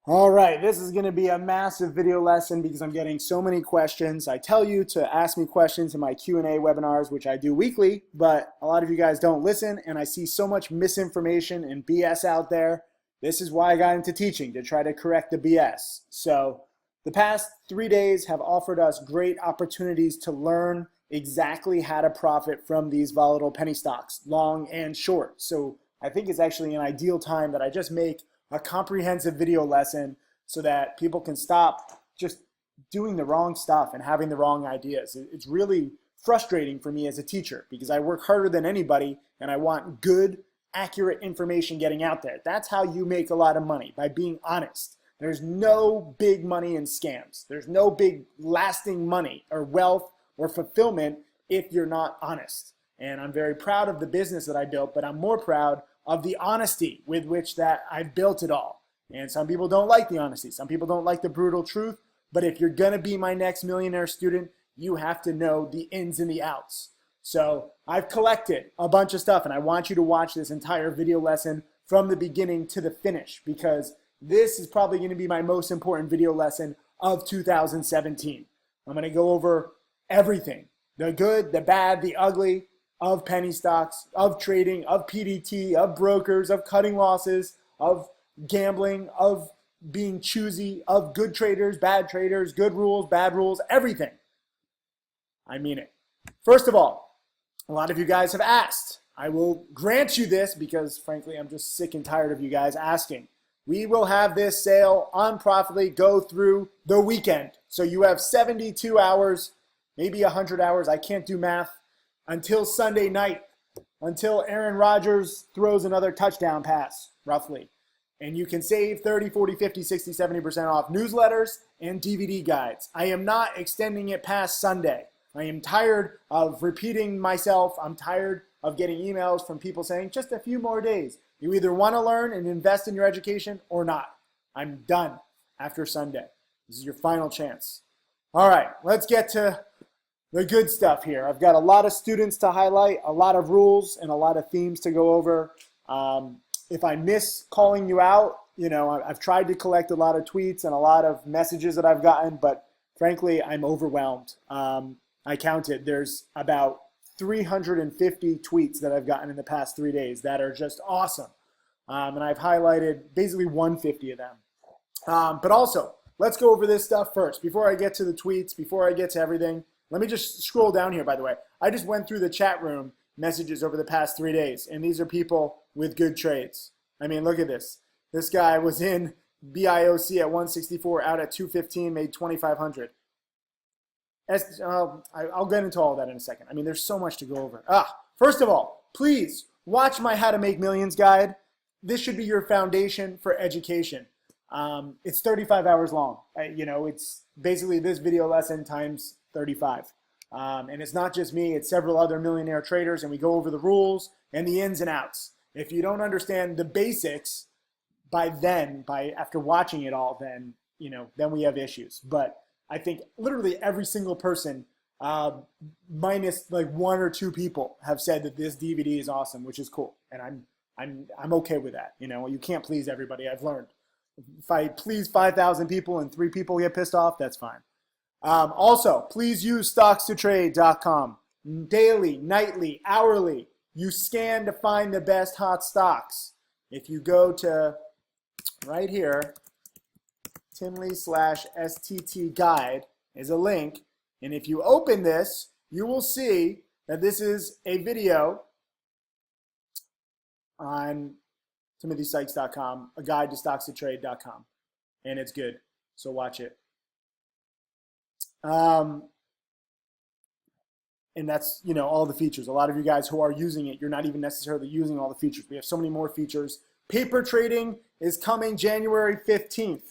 All right, this is going to be a massive video lesson because I'm getting so many questions. I tell you to ask me questions in my Q&A webinars, which I do weekly, but a lot of you guys don't listen, and I see so much misinformation and BS out there. This is why I got into teaching, to try to correct the BS. So the past 3 days have offered us great opportunities to learn exactly how to profit from these volatile penny stocks, long and short. So I think it's actually an ideal time that I just make a comprehensive video lesson so that people can stop just doing the wrong stuff and having the wrong ideas. It's really frustrating for me as a teacher because I work harder than anybody and I want good, accurate information getting out there. That's how you make a lot of money, by being honest. There's no big money in scams. There's no big lasting money or wealth or fulfillment if you're not honest. And I'm very proud of the business that I built, but I'm more proud of the honesty with which that I've built it all. And some people don't like the honesty. Some people don't like the brutal truth. But if you're going to be my next millionaire student, you have to know the ins and the outs. So I've collected a bunch of stuff, and I want you to watch this entire video lesson from the beginning to the finish, because this is probably going to be my most important video lesson of 2017. I'm going to go over everything, the good, the bad, the ugly, of penny stocks, of trading, of PDT, of brokers, of cutting losses, of gambling, of being choosy, of good traders, bad traders, good rules, bad rules, everything. I mean it. First of all, a lot of you guys have asked. I will grant you this because, frankly, I'm just sick and tired of you guys asking. We will have this sale on Profitly go through the weekend. So you have 72 hours, maybe 100 hours. I can't do math. Until Sunday night, until Aaron Rodgers throws another touchdown pass, roughly. And you can save 30, 40, 50, 60, 70% off newsletters and DVD guides. I am not extending it past Sunday. I am tired of repeating myself. I'm tired of getting emails from people saying, just a few more days. You either want to learn and invest in your education or not. I'm done after Sunday. This is your final chance. All right, let's get to the good stuff here. I've got a lot of students to highlight, a lot of rules, and a lot of themes to go over. If I miss calling you out, I've tried to collect a lot of tweets and a lot of messages that I've gotten, but frankly, I'm overwhelmed. I counted. There's about 350 tweets that I've gotten in the past 3 days that are just awesome. And I've highlighted basically 150 of them. But also, let's go over this stuff first. Before I get to the tweets, before I get to everything, let me just scroll down here, by the way. I just went through the chat room messages over the past 3 days, and these are people with good trades. I mean, look at this. This guy was in BIOC at 164, out at 215, made 2,500. I'll get into all that in a second. I mean, there's so much to go over. First of all, please watch my How to Make Millions guide. This should be your foundation for education. It's 35 hours long. It's basically this video lesson times 35. And it's not just me, it's several other millionaire traders, and we go over the rules and the ins and outs. If you don't understand the basics after watching it all, then we have issues. But I think literally every single person, minus like 1 or 2 people, have said that this DVD is awesome, which is cool. And I'm okay with that. You can't please everybody, I've learned. If I please 5,000 people and 3 people get pissed off, that's fine. Also, please use stockstotrade.com. Daily, nightly, hourly, you scan to find the best hot stocks. If you go to right here, Timley/STT guide is a link. And if you open this, you will see that this is a video on TimothySykes.com, a guide to stockstotrade.com. And it's good. So watch it. And that's, all the features. A lot of you guys who are using it, you're not even necessarily using all the features. We have so many more features. Paper trading is coming January 15th.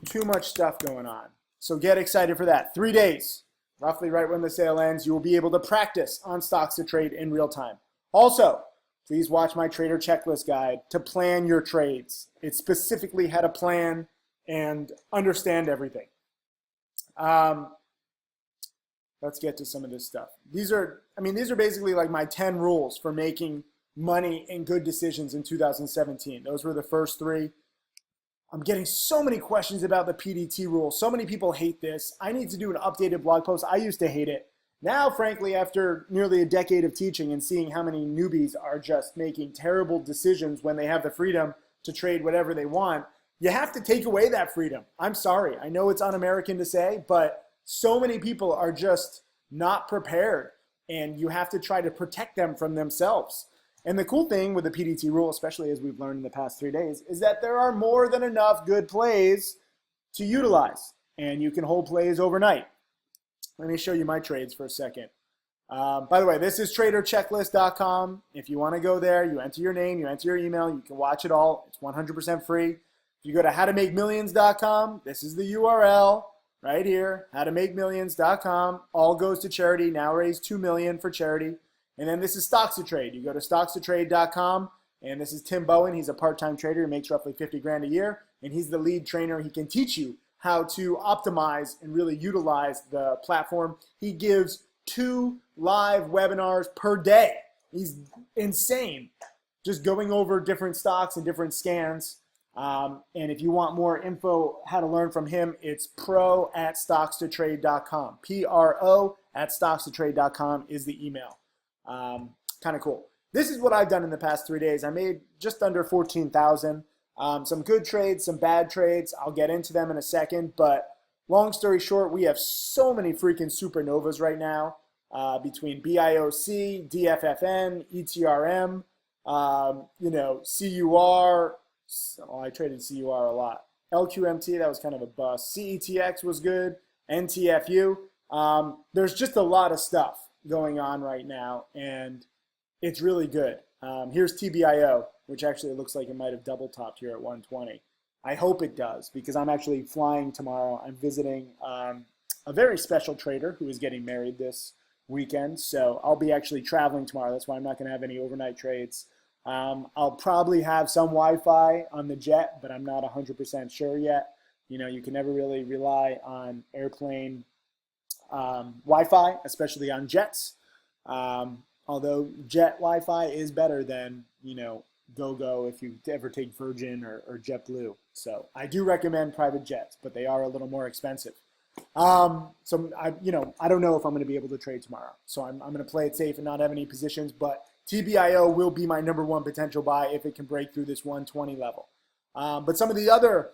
Too much stuff going on. So get excited for that. 3 days, roughly right when the sale ends, you will be able to practice on stocks to trade in real time. Also, please watch my trader checklist guide to plan your trades. It's specifically how to plan and understand everything. Let's get to some of this stuff. These are basically like my 10 rules for making money and good decisions in 2017. Those were the first three. I'm getting so many questions about the PDT rule. So many people hate this. I need to do an updated blog post. I used to hate it. Now, frankly, after nearly a decade of teaching and seeing how many newbies are just making terrible decisions when they have the freedom to trade whatever they want, you have to take away that freedom. I'm sorry. I know it's un-American to say, but so many people are just not prepared, and you have to try to protect them from themselves. And the cool thing with the PDT rule, especially as we've learned in the past 3 days, is that there are more than enough good plays to utilize, and you can hold plays overnight. Let me show you my trades for a second. By the way, this is traderchecklist.com. If you want to go there, you enter your name, you enter your email, you can watch it all. It's 100% free. If you go to howtomakemillions.com, this is the URL right here, howtomakemillions.com. All goes to charity. Now raised $2 million for charity. And then this is Stocks to Trade. You go to stockstotrade.com, and this is Tim Bowen. He's a part-time trader. He makes roughly 50 grand a year, and he's the lead trainer. He can teach you how to optimize and really utilize the platform. He gives 2 live webinars per day. He's insane, just going over different stocks and different scans. And if you want more info, how to learn from him, it's pro@stockstotrade.com. pro@stockstotrade.com is the email. Kind of cool. This is what I've done in the past 3 days. I made just under 14,000. Some good trades, some bad trades. I'll get into them in a second. But long story short, we have so many freaking supernovas right now between BIOC, DFFN, ETRM, CUR. Oh, I traded CUR a lot. LQMT, that was kind of a bust. CETX was good. NTFU. There's just a lot of stuff going on right now, and it's really good. Here's TBIO, which actually looks like it might have double topped here at 120. I hope it does, because I'm actually flying tomorrow. I'm visiting a very special trader who is getting married this weekend, so I'll be actually traveling tomorrow. That's why I'm not going to have any overnight trades. I'll probably have some Wi-Fi on the jet, but I'm not 100% sure yet. You know, you can never really rely on airplane Wi-Fi, especially on jets. Although jet Wi-Fi is better than, GoGo if you ever take Virgin or JetBlue. So I do recommend private jets, but they are a little more expensive. So I don't know if I'm going to be able to trade tomorrow. So I'm going to play it safe and not have any positions, but TBIO will be my #1 potential buy if it can break through this 120 level. But some of the other,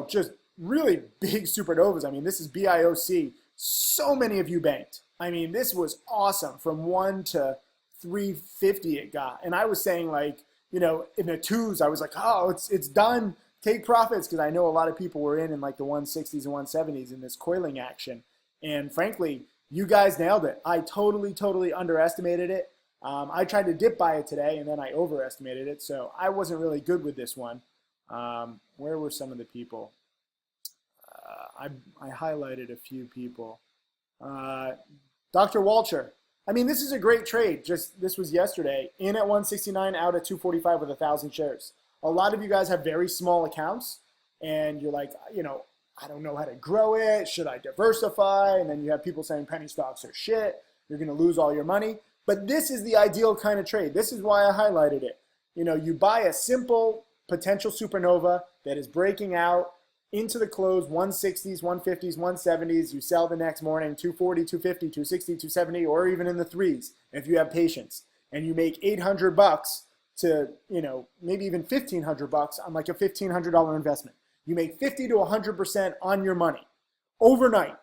just really big supernovas. I mean, this is BIOC. So many of you banked. I mean, this was awesome. From 1 to 350 it got. And I was saying, like, in the twos, I was like, oh, it's done. Take profits, because I know a lot of people were in like the 160s and 170s in this coiling action. And frankly, you guys nailed it. I totally underestimated it. I tried to dip buy it today, and then I overestimated it. So I wasn't really good with this one. Where were some of the people? I highlighted a few people. Dr. Walcher. I mean, this is a great trade. This was yesterday. In at 169, out at 245 with 1,000 shares. A lot of you guys have very small accounts, and you're like, I don't know how to grow it. Should I diversify? And then you have people saying penny stocks are shit. You're going to lose all your money. But this is the ideal kind of trade. This is why I highlighted it. You buy a simple potential supernova that is breaking out into the close, 160s, 150s, 170s. You sell the next morning, 240, 250, 260, 270, or even in the threes if you have patience. And you make $800 to, maybe even $1,500 on like a $1,500 investment. You make 50 to 100% on your money overnight.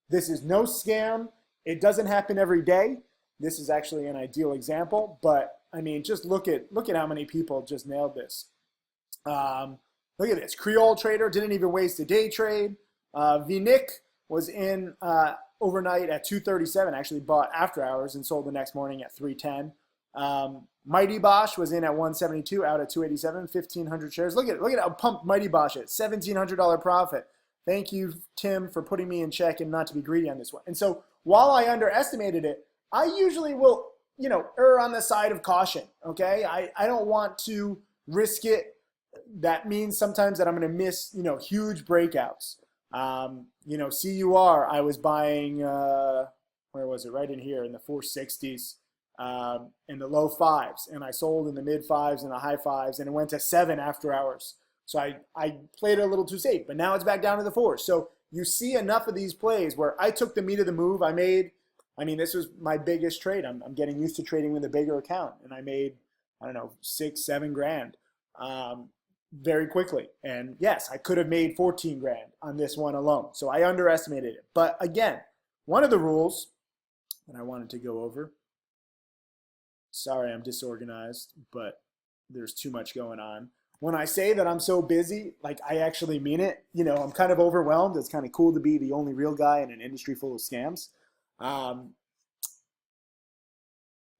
This is no scam. It doesn't happen every day. This is actually an ideal example, but I mean, just look at how many people just nailed this. Look at this. Creole trader didn't even waste a day trade. VNIC was in overnight at 237, actually bought after hours and sold the next morning at 310. Mighty Bosch was in at 172, out at 287, 1,500 shares. Look at how pumped Mighty Bosch is. $1,700 profit. Thank you, Tim, for putting me in check and not to be greedy on this one. And so while I underestimated it, I usually will, err on the side of caution, okay? I don't want to risk it. That means sometimes that I'm going to miss, huge breakouts. CUR, I was buying, where was it? Right in here in the 460s. in the low fives, and I sold in the mid fives and the high fives, and it went to 7 after hours. So I played it a little too safe, but now it's back down to the 4s. So you see enough of these plays where I took the meat of the move. I mean, this was my biggest trade. I'm getting used to trading with a bigger account, and I made, I don't know, 6, 7 grand very quickly. And yes, I could have made 14 grand on this one alone. So I underestimated it. But again, one of the rules that I wanted to go over, sorry, I'm disorganized, but there's too much going on. When I say that I'm so busy, like I actually mean it. You know, I'm kind of overwhelmed. It's kind of cool to be the only real guy in an industry full of scams.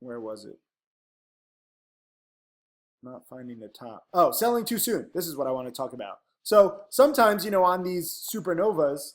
Where was it? Not finding the top. Oh, selling too soon. This is what I want to talk about. So sometimes, you know, on these supernovas,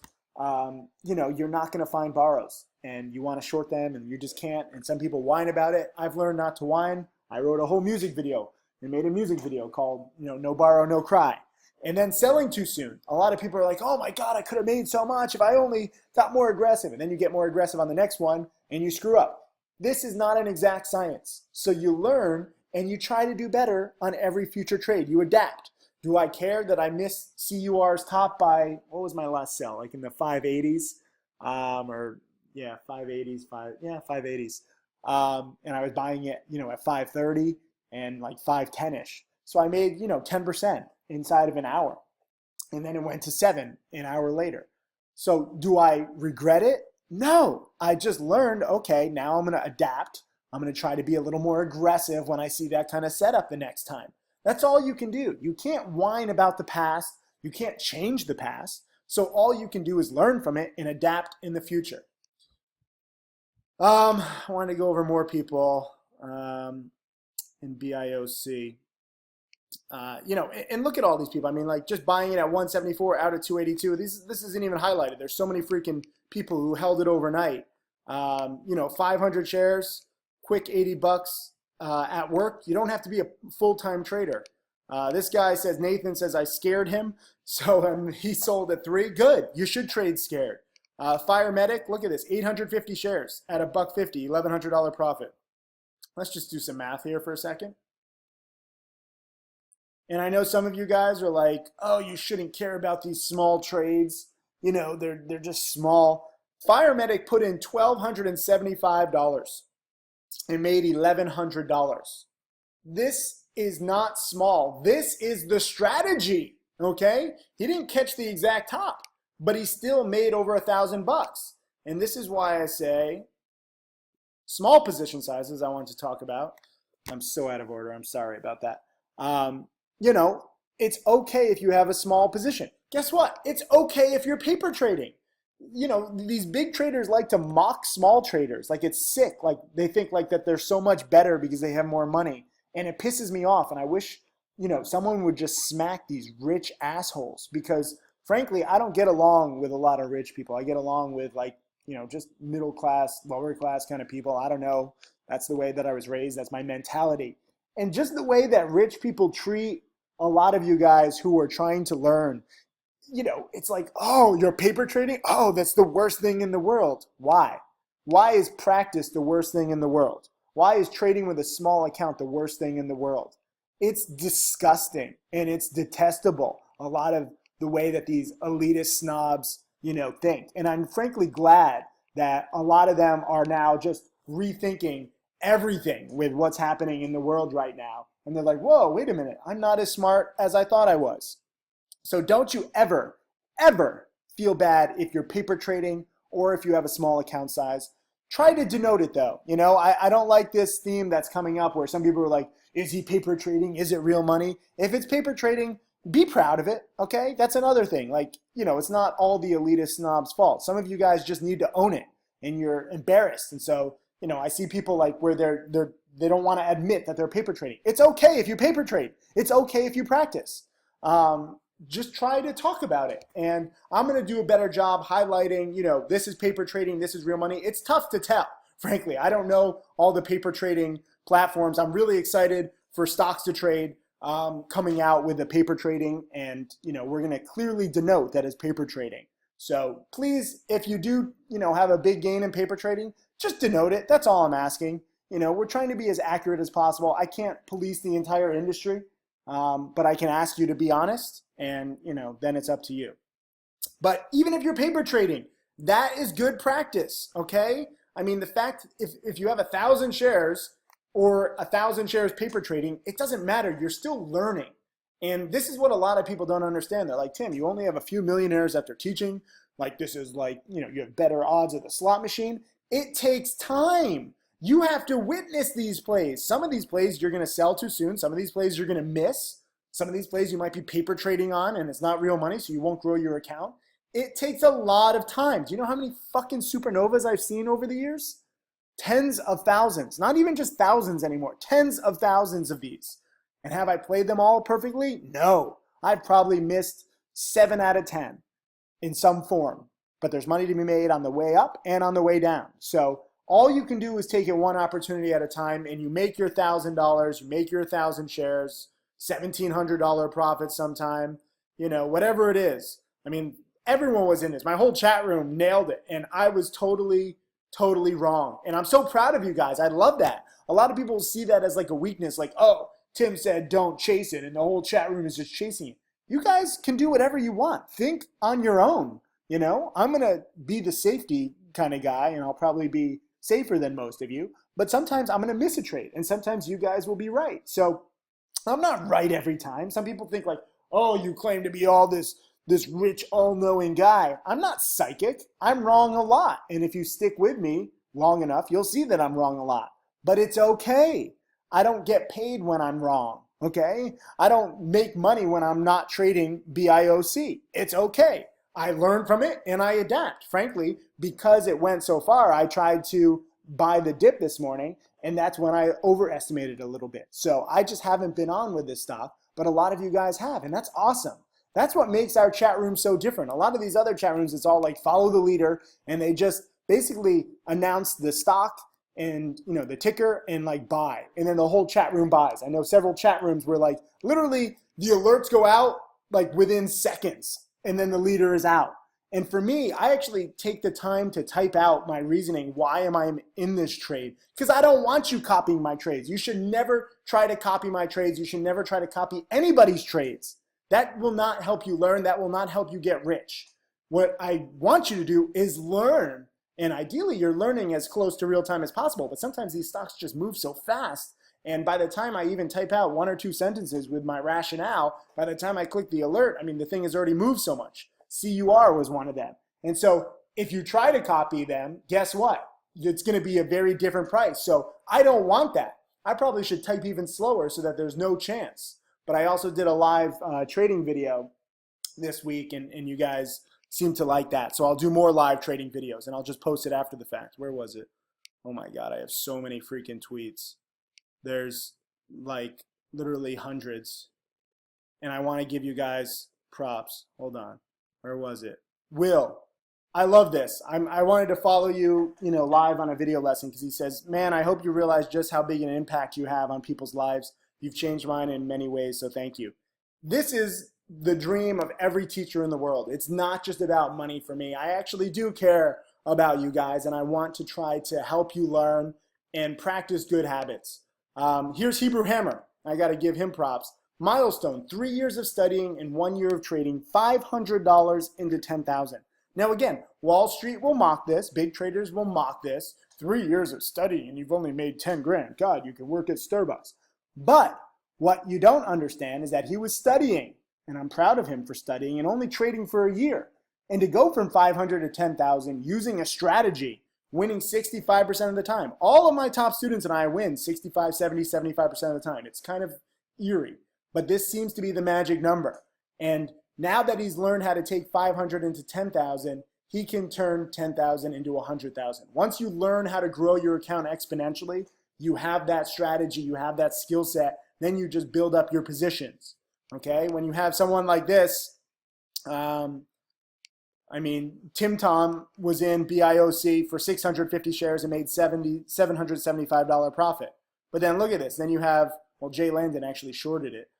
you know, you're not going to find borrows and you want to short them and you just can't. And some people whine about it. I've learned not to whine. I wrote a whole music video and made a music video called, you know, No Borrow, No Cry. And then selling too soon. A lot of people are like, oh my God, I could have made so much if I only got more aggressive. And then you get more aggressive on the next one and you screw up. This is not an exact science. So you learn and you try to do better on every future trade. You adapt. Do I care that I missed CUR's top by, what was my last sell? Like in the 580s, or yeah, 580s, 580s. And I was buying it, you know, at 530 and like 510-ish. So I made, you know, 10% inside of an hour. And then it went to 7 an hour later. So do I regret it? No, I just learned, okay, now I'm going to adapt. I'm going to try to be a little more aggressive when I see that kind of setup the next time. That's all you can do. You can't whine about the past. You can't change the past. So all you can do is learn from it and adapt in the future. I want to go over more people in BIOC. You know, and look at all these people. I mean, like just buying it at 174 out of 282. This isn't even highlighted. There's so many freaking people who held it overnight. You know, 500 shares, quick 80 bucks at work. You don't have to be a full-time trader. This guy says, Nathan says, I scared him. So he sold at 3. Good. You should trade scared. Fire Medic, look at this, 850 shares at $1.50, $1,100 profit. Let's just do some math here for a second. And I know some of you guys are like, oh, you shouldn't care about these small trades. You know, they're just small. Fire Medic put in $1,275 and made $1,100. This is not small. This is the strategy, okay? He didn't catch the exact top, but he still made over $1,000. And this is why I say small position sizes I want to talk about. I'm so out of order. I'm sorry about that. You know, it's okay if you have a small position. Guess what? It's okay if you're paper trading. You know, these big traders like to mock small traders. Like it's sick. Like they think like that they're so much better because they have more money. And it pisses me off. And I wish, you know, someone would just smack these rich assholes because frankly, I don't get along with a lot of rich people. I get along with like, you know, just middle class, lower class kind of people. I don't know. That's the way that I was raised. That's my mentality. And just the way that rich people treat a lot of you guys who are trying to learn, you know, it's like, oh, you're paper trading? Oh, that's the worst thing in the world. Why? Why is practice the worst thing in the world? Why is trading with a small account the worst thing in the world? It's disgusting and it's detestable, a lot of the way that these elitist snobs, you know, think. And I'm frankly glad that a lot of them are now just rethinking everything with what's happening in the world right now. And they're like, whoa, wait a minute. I'm not as smart as I thought I was. So don't you ever, ever feel bad if you're paper trading or if you have a small account size. Try to denote it though. You know, I don't like this theme that's coming up where some people are like, is he paper trading? Is it real money? If it's paper trading, be proud of it, okay? That's another thing. Like, you know, it's not all the elitist snobs' fault. Some of you guys just need to own it and you're embarrassed. And so, you know, I see people like where they don't want to admit that they're paper trading. It's okay if you paper trade. It's okay if you practice. Just try to talk about it. And I'm going to do a better job highlighting, you know, this is paper trading, this is real money. It's tough to tell, frankly. I don't know all the paper trading platforms. I'm really excited for Stocks to Trade coming out with the paper trading. And, you know, we're going to clearly denote that as paper trading. So please, if you do, you know, have a big gain in paper trading, just denote it. That's all I'm asking. we're trying to be as accurate as possible. I can't police the entire industry, but I can ask you to be honest, and then it's up to you. But even if you're paper trading, that is good practice, okay? I mean, the fact, if you have 1,000 shares or 1,000 shares paper trading, it doesn't matter. You're still learning. And this is what a lot of people don't understand. They're like, Tim, you only have a few millionaires after teaching. Like, this is like, you have better odds at the slot machine. It takes time. You have to witness these plays. Some of these plays you're going to sell too soon. Some of these plays you're going to miss. Some of these plays you might be paper trading on and it's not real money, so you won't grow your account. It takes a lot of time. Do you know how many fucking Supernovas I've seen over the years? Tens of thousands. Not even just thousands anymore. Tens of thousands of these. And have I played them all perfectly? No. I've probably missed 7 out of 10 in some form. But there's money to be made on the way up and on the way down. So all you can do is take it one opportunity at a time, and you make your $1,000, you make your 1,000 shares, $1,700 profit sometime, whatever it is. I mean, everyone was in this. My whole chat room nailed it, and I was totally wrong. And I'm so proud of you guys. I love that. A lot of people see that as like a weakness, like, oh, Tim said don't chase it, and the whole chat room is just chasing it. You guys can do whatever you want. Think on your own. I'm going to be the safety kind of guy, and I'll probably be safer than most of you. But sometimes I'm going to miss a trade, and sometimes you guys will be right. So I'm not right every time. Some people think like, oh, you claim to be all this rich, all-knowing guy. I'm not psychic. I'm wrong a lot. And if you stick with me long enough, you'll see that I'm wrong a lot. But it's okay. I don't get paid when I'm wrong, okay? I don't make money when I'm not trading BIOC. It's okay. I learn from it and I adapt. Frankly, because it went so far, I tried to buy the dip this morning, and that's when I overestimated a little bit. So I just haven't been on with this stuff, but a lot of you guys have, and that's awesome. That's what makes our chat room so different. A lot of these other chat rooms, it's all like follow the leader, and they just basically announce the stock and the ticker and like buy, and then the whole chat room buys. I know several chat rooms where like literally the alerts go out like within seconds, and then the leader is out. And for me, I actually take the time to type out my reasoning. Why am I in this trade? Because I don't want you copying my trades. You should never try to copy my trades. You should never try to copy anybody's trades. That will not help you learn. That will not help you get rich. What I want you to do is learn. And ideally, you're learning as close to real time as possible. But sometimes these stocks just move so fast. And by the time I even type out 1 or 2 sentences with my rationale, by the time I click the alert, I mean, the thing has already moved so much. CUR was one of them. And so if you try to copy them, guess what? It's going to be a very different price. So I don't want that. I probably should type even slower so that there's no chance. But I also did a live trading video this week, and you guys seem to like that. So I'll do more live trading videos, and I'll just post it after the fact. Where was it? Oh my God, I have so many freaking tweets. There's like literally hundreds. And I want to give you guys props. Hold on. Where was it? Will, I love this. I wanted to follow you, live on a video lesson, because he says, man, I hope you realize just how big an impact you have on people's lives. You've changed mine in many ways, so thank you. This is the dream of every teacher in the world. It's not just about money for me. I actually do care about you guys, and I want to try to help you learn and practice good habits. Here's Hebrew Hammer. I got to give him props. Milestone, 3 years of studying and 1 year of trading, $500 into $10,000. Now again, Wall Street will mock this. Big traders will mock this. 3 years of studying and you've only made 10 grand. God, you can work at Starbucks. But what you don't understand is that he was studying, and I'm proud of him for studying and only trading for a year. And to go from 500 to 10,000 using a strategy, winning 65% of the time. All of my top students and I win 65, 70, 75% of the time. It's kind of eerie. But this seems to be the magic number. And now that he's learned how to take 500 into 10,000, he can turn 10,000 into 100,000. Once you learn how to grow your account exponentially, you have that strategy, you have that skill set, then you just build up your positions. Okay? When you have someone like this, Tim Tom was in BIOC for 650 shares and made $775 profit. But then look at this. Then you have, Jay Landon actually shorted it.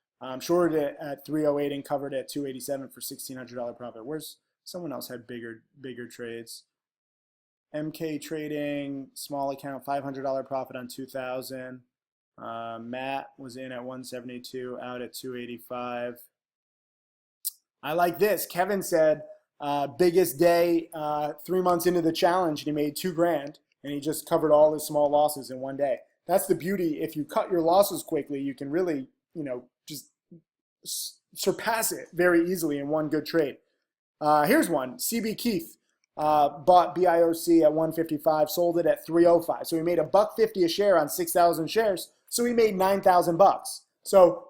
Shorted it at 308 and covered at 287 for $1,600 profit. Where's someone else had bigger trades? MK trading, small account, $500 profit on 2,000. Matt was in at 172, out at 285. I like this. Kevin said, biggest day 3 months into the challenge, and he made $2,000, and he just covered all his small losses in one day. That's the beauty. If you cut your losses quickly, you can really, just surpass it very easily in one good trade. Here's one. CB Keith bought BIOC at 155, sold it at 305. So he made $1.50 a share on 6,000 shares. So he made $9,000. So,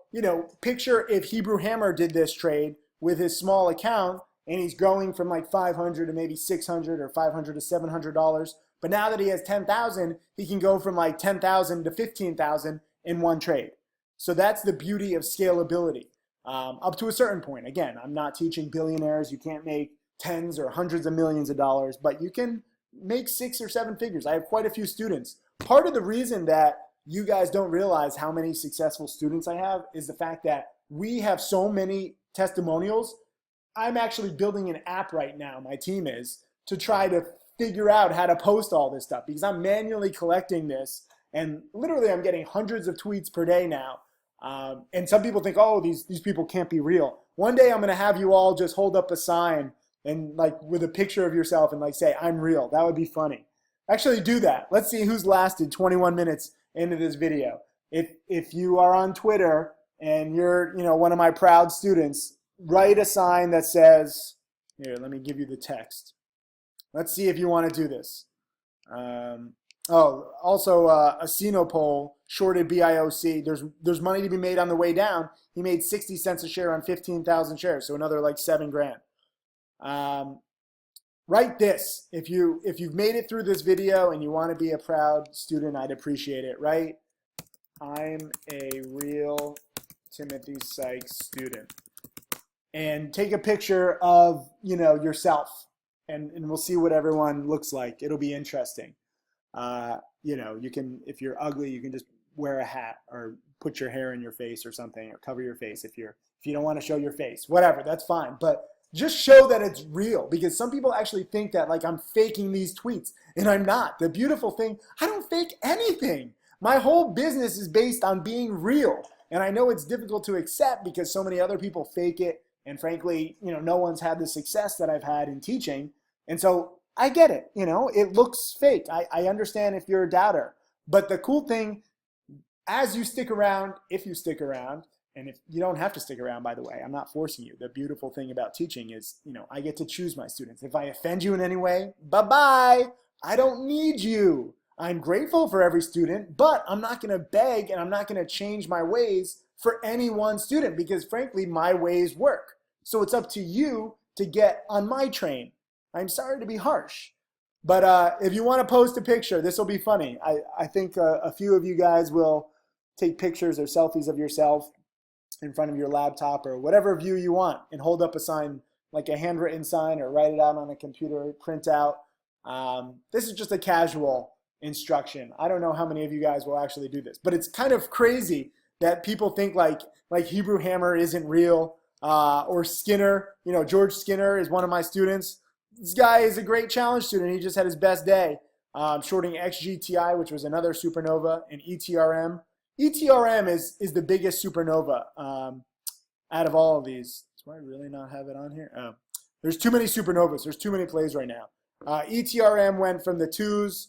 picture if Hebrew Hammer did this trade with his small account, and he's growing from like 500 to maybe 600 or 500 to $700. But now that he has 10,000, he can go from like 10,000 to 15,000 in one trade. So that's the beauty of scalability. Up to a certain point. Again, I'm not teaching billionaires. You can't make tens or hundreds of millions of dollars, but you can make 6 or 7 figures. I have quite a few students. Part of the reason that you guys don't realize how many successful students I have is the fact that we have so many testimonials. I'm actually building an app right now, my team is, to try to figure out how to post all this stuff, because I'm manually collecting this, and literally I'm getting hundreds of tweets per day now. And some people think, oh, these people can't be real. One day I'm going to have you all just hold up a sign and like with a picture of yourself and like say, I'm real. That would be funny. Actually do that. Let's see who's lasted 21 minutes into this video. If you are on Twitter and you're, one of my proud students, write a sign that says, here, let me give you the text. Let's see if you want to do this. Also a Sinopol shorted BIOC. There's money to be made on the way down. He made 60 cents a share on 15,000 shares, so another like $7,000. Write this. If you've made it through this video and you want to be a proud student, I'd appreciate it. Right? I'm a real Timothy Sykes student. And take a picture of yourself, and we'll see what everyone looks like. It'll be interesting. You can, if you're ugly, you can just wear a hat or put your hair in your face or something, or cover your face if you don't want to show your face, whatever, that's fine. But just show that it's real, because some people actually think that like I'm faking these tweets, and I'm not. The beautiful thing, I don't fake anything. My whole business is based on being real. And I know it's difficult to accept because so many other people fake it. And frankly, no one's had the success that I've had in teaching. And so I get it, it looks fake. I understand if you're a doubter. But the cool thing, as you stick around, if you stick around, and if you don't have to stick around, by the way, I'm not forcing you. The beautiful thing about teaching is, I get to choose my students. If I offend you in any way, bye-bye. I don't need you. I'm grateful for every student, but I'm not going to beg and I'm not going to change my ways for any one student, because frankly, my ways work. So it's up to you to get on my train. I'm sorry to be harsh, but if you want to post a picture, this will be funny. I think a few of you guys will take pictures or selfies of yourself in front of your laptop or whatever view you want and hold up a sign, like a handwritten sign, or write it out on a computer, print out. This is just a casual instruction. I don't know how many of you guys will actually do this, but it's kind of crazy that people think like Hebrew Hammer isn't real, or Skinner. George Skinner is one of my students. This guy is a great challenge student. He just had his best day shorting XGTI, which was another supernova, and ETRM. ETRM is the biggest supernova out of all of these. Do I really not have it on here? Oh, there's too many supernovas. There's too many plays right now. ETRM went from the 2s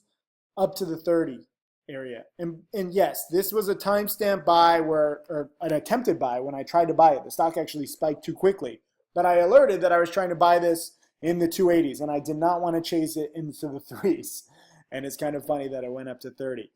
up to the 30 area. And yes, this was a timestamp buy or an attempted buy when I tried to buy it. The stock actually spiked too quickly. But I alerted that I was trying to buy this in the 280s, and I did not want to chase it into the 3s. And it's kind of funny that it went up to 30.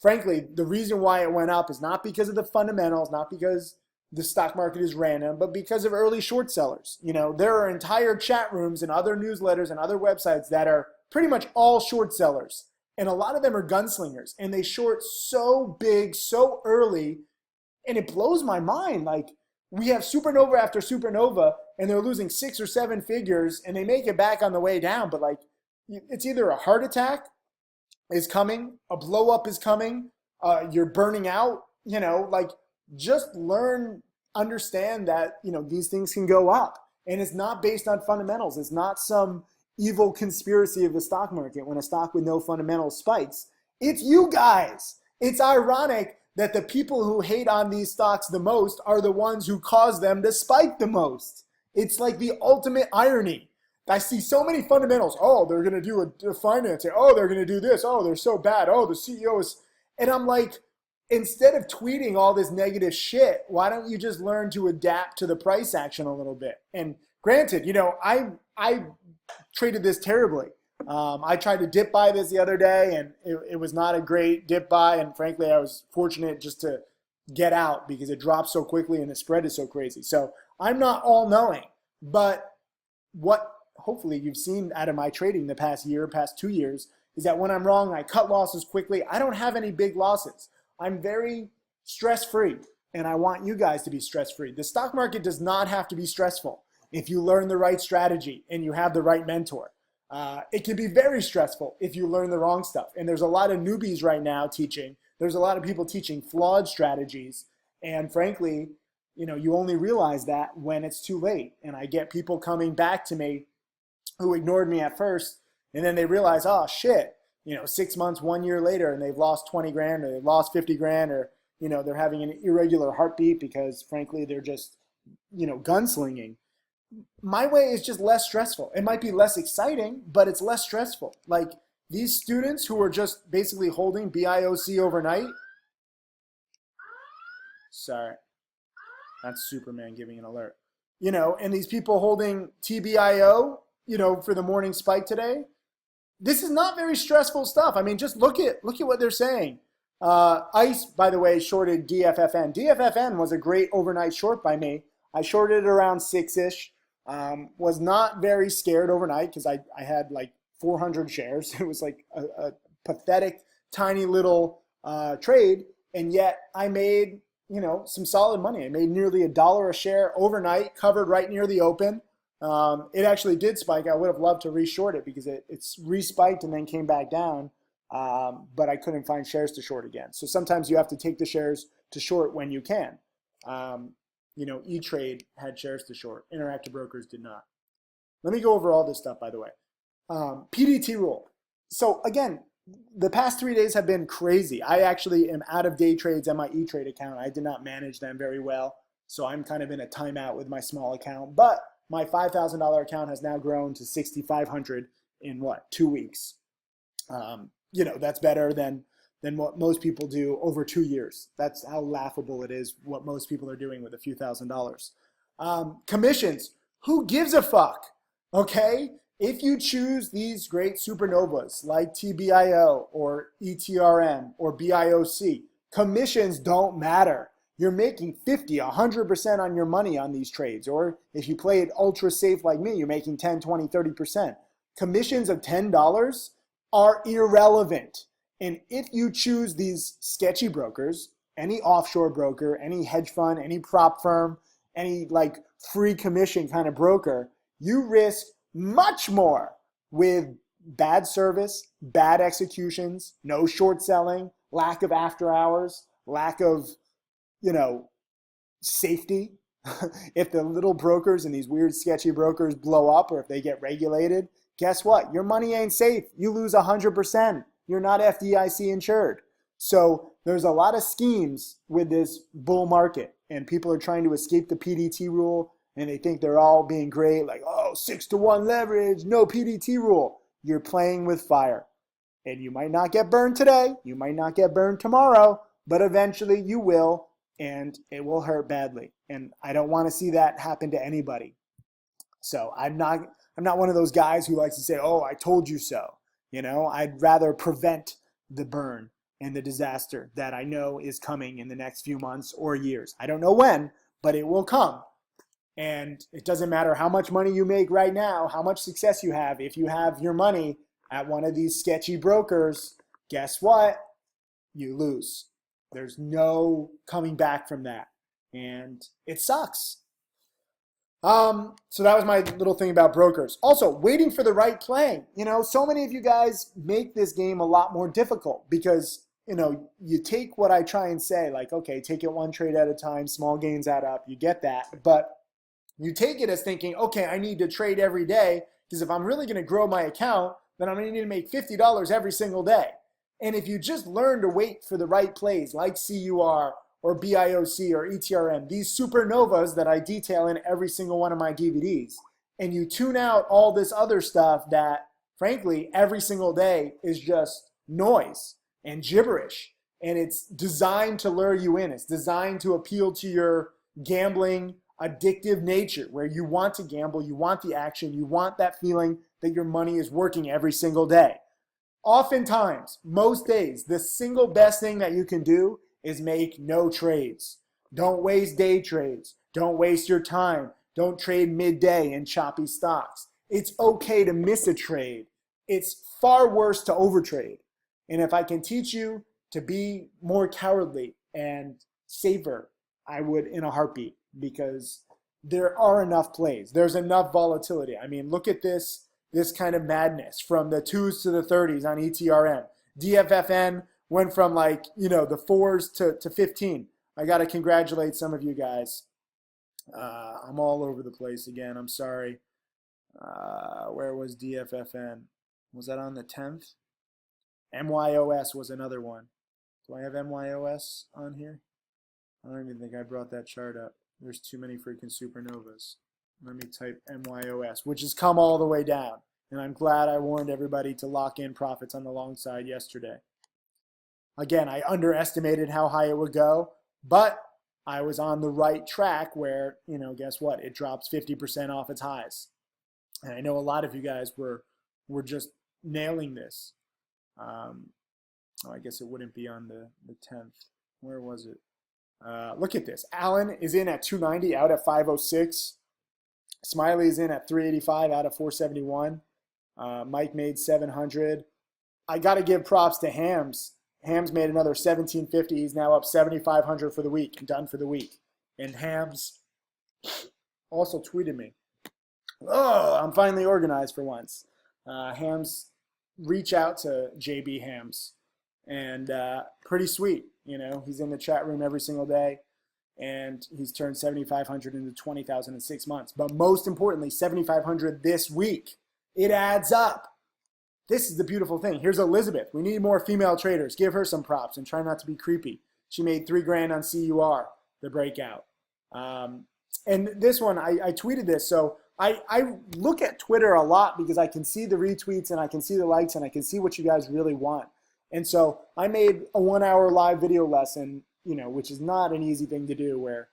Frankly, the reason why it went up is not because of the fundamentals, not because the stock market is random, but because of early short sellers. There are entire chat rooms and other newsletters and other websites that are pretty much all short sellers. And a lot of them are gunslingers, and they short so big, so early, and it blows my mind. Like, we have supernova after supernova, and they're losing 6 or 7 figures, and they make it back on the way down. But like, it's either a heart attack is coming, a blow up is coming, you're burning out. Just learn, understand that these things can go up, and it's not based on fundamentals. It's not some evil conspiracy of the stock market when a stock with no fundamentals spikes? It's you guys. It's ironic that the people who hate on these stocks the most are the ones who cause them to spike the most. It's like the ultimate irony. I see so many fundamentals. Oh, they're going to do a financing. Oh, they're going to do this. Oh, they're so bad. Oh, the CEO is... And I'm like, instead of tweeting all this negative shit, why don't you just learn to adapt to the price action a little bit? And granted, you know, I traded this terribly. I tried to dip buy this the other day, and it was not a great dip buy. And frankly, I was fortunate just to get out because it dropped so quickly and the spread is so crazy. So I'm not all knowing, but what hopefully you've seen out of my trading the past year, past 2 years, is that when I'm wrong, I cut losses quickly. I don't have any big losses. I'm very stress-free, and I want you guys to be stress-free. The stock market does not have to be stressful if you learn the right strategy and you have the right mentor. It can be very stressful if you learn the wrong stuff. And there's a lot of newbies right now teaching. There's a lot of people teaching flawed strategies. And frankly, you know, you only realize that when it's too late. And I get people coming back to me who ignored me at first, and then they realize, oh shit, you know, 6 months, 1 year later, and they've lost 20 grand or they've lost 50 grand, or, you know, they're having an irregular heartbeat because frankly, they're just, you know, gunslinging. My way is just less stressful. It might be less exciting, but it's less stressful. Like these students who are just basically holding BIOC overnight. Sorry, that's Superman giving an alert. You know, and these people holding TBIO, you know, for the morning spike today. This is not very stressful stuff. I mean, just look at what they're saying. ICE, by the way, shorted DFFN. DFFN was a great overnight short by me. I shorted it around 6-ish. Was not very scared overnight because I had like 400 shares. It was like a pathetic, tiny little trade. And yet I made, you know, some solid money. I made nearly $1 a share overnight, covered right near the open. It actually did spike. I would have loved to reshort it because it's respiked and then came back down. But I couldn't find shares to short again. So sometimes you have to take the shares to short when you can. You know, E-Trade had shares to short. Interactive Brokers did not. Let me go over all this stuff, by the way. PDT rule. So again, the past 3 days have been crazy. I actually am out of day trades on my E-Trade account. I did not manage them very well. So I'm kind of in a timeout with my small account. But my $5,000 account has now grown to $6,500 in what, 2 weeks? You know, that's better than what most people do over 2 years. That's how laughable it is what most people are doing with a few $1,000s. Commissions, who gives a fuck? Okay? If you choose these great supernovas like TBIO or ETRM or BIOC, commissions don't matter. You're making 50, 100% on your money on these trades. Or if you play it ultra safe like me, you're making 10, 20, 30%. Commissions of $10 are irrelevant. And if you choose these sketchy brokers, any offshore broker, any hedge fund, any prop firm, any like free commission kind of broker, you risk much more with bad service, bad executions, no short selling, lack of after hours, lack of, you know, safety. If the little brokers and these weird sketchy brokers blow up or if they get regulated, guess what? Your money ain't safe. You lose 100%. You're not FDIC insured. So there's a lot of schemes with this bull market, and people are trying to escape the PDT rule, and they think they're all being great, like, oh, 6-to-1 leverage, no PDT rule. You're playing with fire. And you might not get burned today, you might not get burned tomorrow, but eventually you will, and it will hurt badly. And I don't want to see that happen to anybody. So I'm not one of those guys who likes to say, oh, I told you so. You know, I'd rather prevent the burn and the disaster that I know is coming in the next few months or years. I don't know when, but it will come. And it doesn't matter how much money you make right now, how much success you have. If you have your money at one of these sketchy brokers, guess what? You lose. There's no coming back from that. And it sucks. So that was my little thing about brokers. Also, waiting for the right play. You know, so many of you guys make this game a lot more difficult because, you know, you take what I try and say, like, okay, take it one trade at a time, small gains add up, you get that. But you take it as thinking, okay, I need to trade every day Because if I'm really going to grow my account, then I'm going to need to make $50 every single day. And if you just learn to wait for the right plays like CUR or BIOC or ETRM, these supernovas that I detail in every single one of my DVDs, and you tune out all this other stuff that, frankly, every single day is just noise and gibberish, and it's designed to lure you in. It's designed to appeal to your gambling addictive nature, where you want to gamble, you want the action, you want that feeling that your money is working every single day. Oftentimes, most days, the single best thing that you can do is make no trades. Don't waste day trades. Don't waste your time. Don't trade midday in choppy stocks. It's okay to miss a trade. It's far worse to overtrade. And if I can teach you to be more cowardly and safer, I would in a heartbeat, because there are enough plays. There's enough volatility. I mean, look at this kind of madness from the 2s to the 30s on ETRM. DFFN went from like, the 4s to 15. I got to congratulate some of you guys. I'm all over the place again. I'm sorry. Where was DFFN? Was that on the 10th? MYOS was another one. Do I have MYOS on here? I don't even think I brought that chart up. There's too many freaking supernovas. Let me type MYOS, which has come all the way down. And I'm glad I warned everybody to lock in profits on the long side yesterday. Again, I underestimated how high it would go, but I was on the right track where, guess what? It drops 50% off its highs. And I know a lot of you guys were just nailing this. I guess it wouldn't be on the 10th. Where was it? Look at this. Allen is in at 290, out at 506. Smiley is in at 385, out at 471. Mike made 700. I got to give props to Hams. Hams made another 1750. He's now up 7,500 for the week and done for the week. And Hams also tweeted me. Oh, I'm finally organized for once. Hams, reach out to JB Hams. And pretty sweet. He's in the chat room every single day. And he's turned 7,500 into 20,000 in 6 months. But most importantly, 7,500 this week. It adds up. This is the beautiful thing. Here's Elizabeth. We need more female traders. Give her some props and try not to be creepy. She made $3,000 on CUR, the breakout. And this one, I tweeted this. So I look at Twitter a lot because I can see the retweets and I can see the likes and I can see what you guys really want. And so I made a 1-hour live video lesson, which is not an easy thing to do, where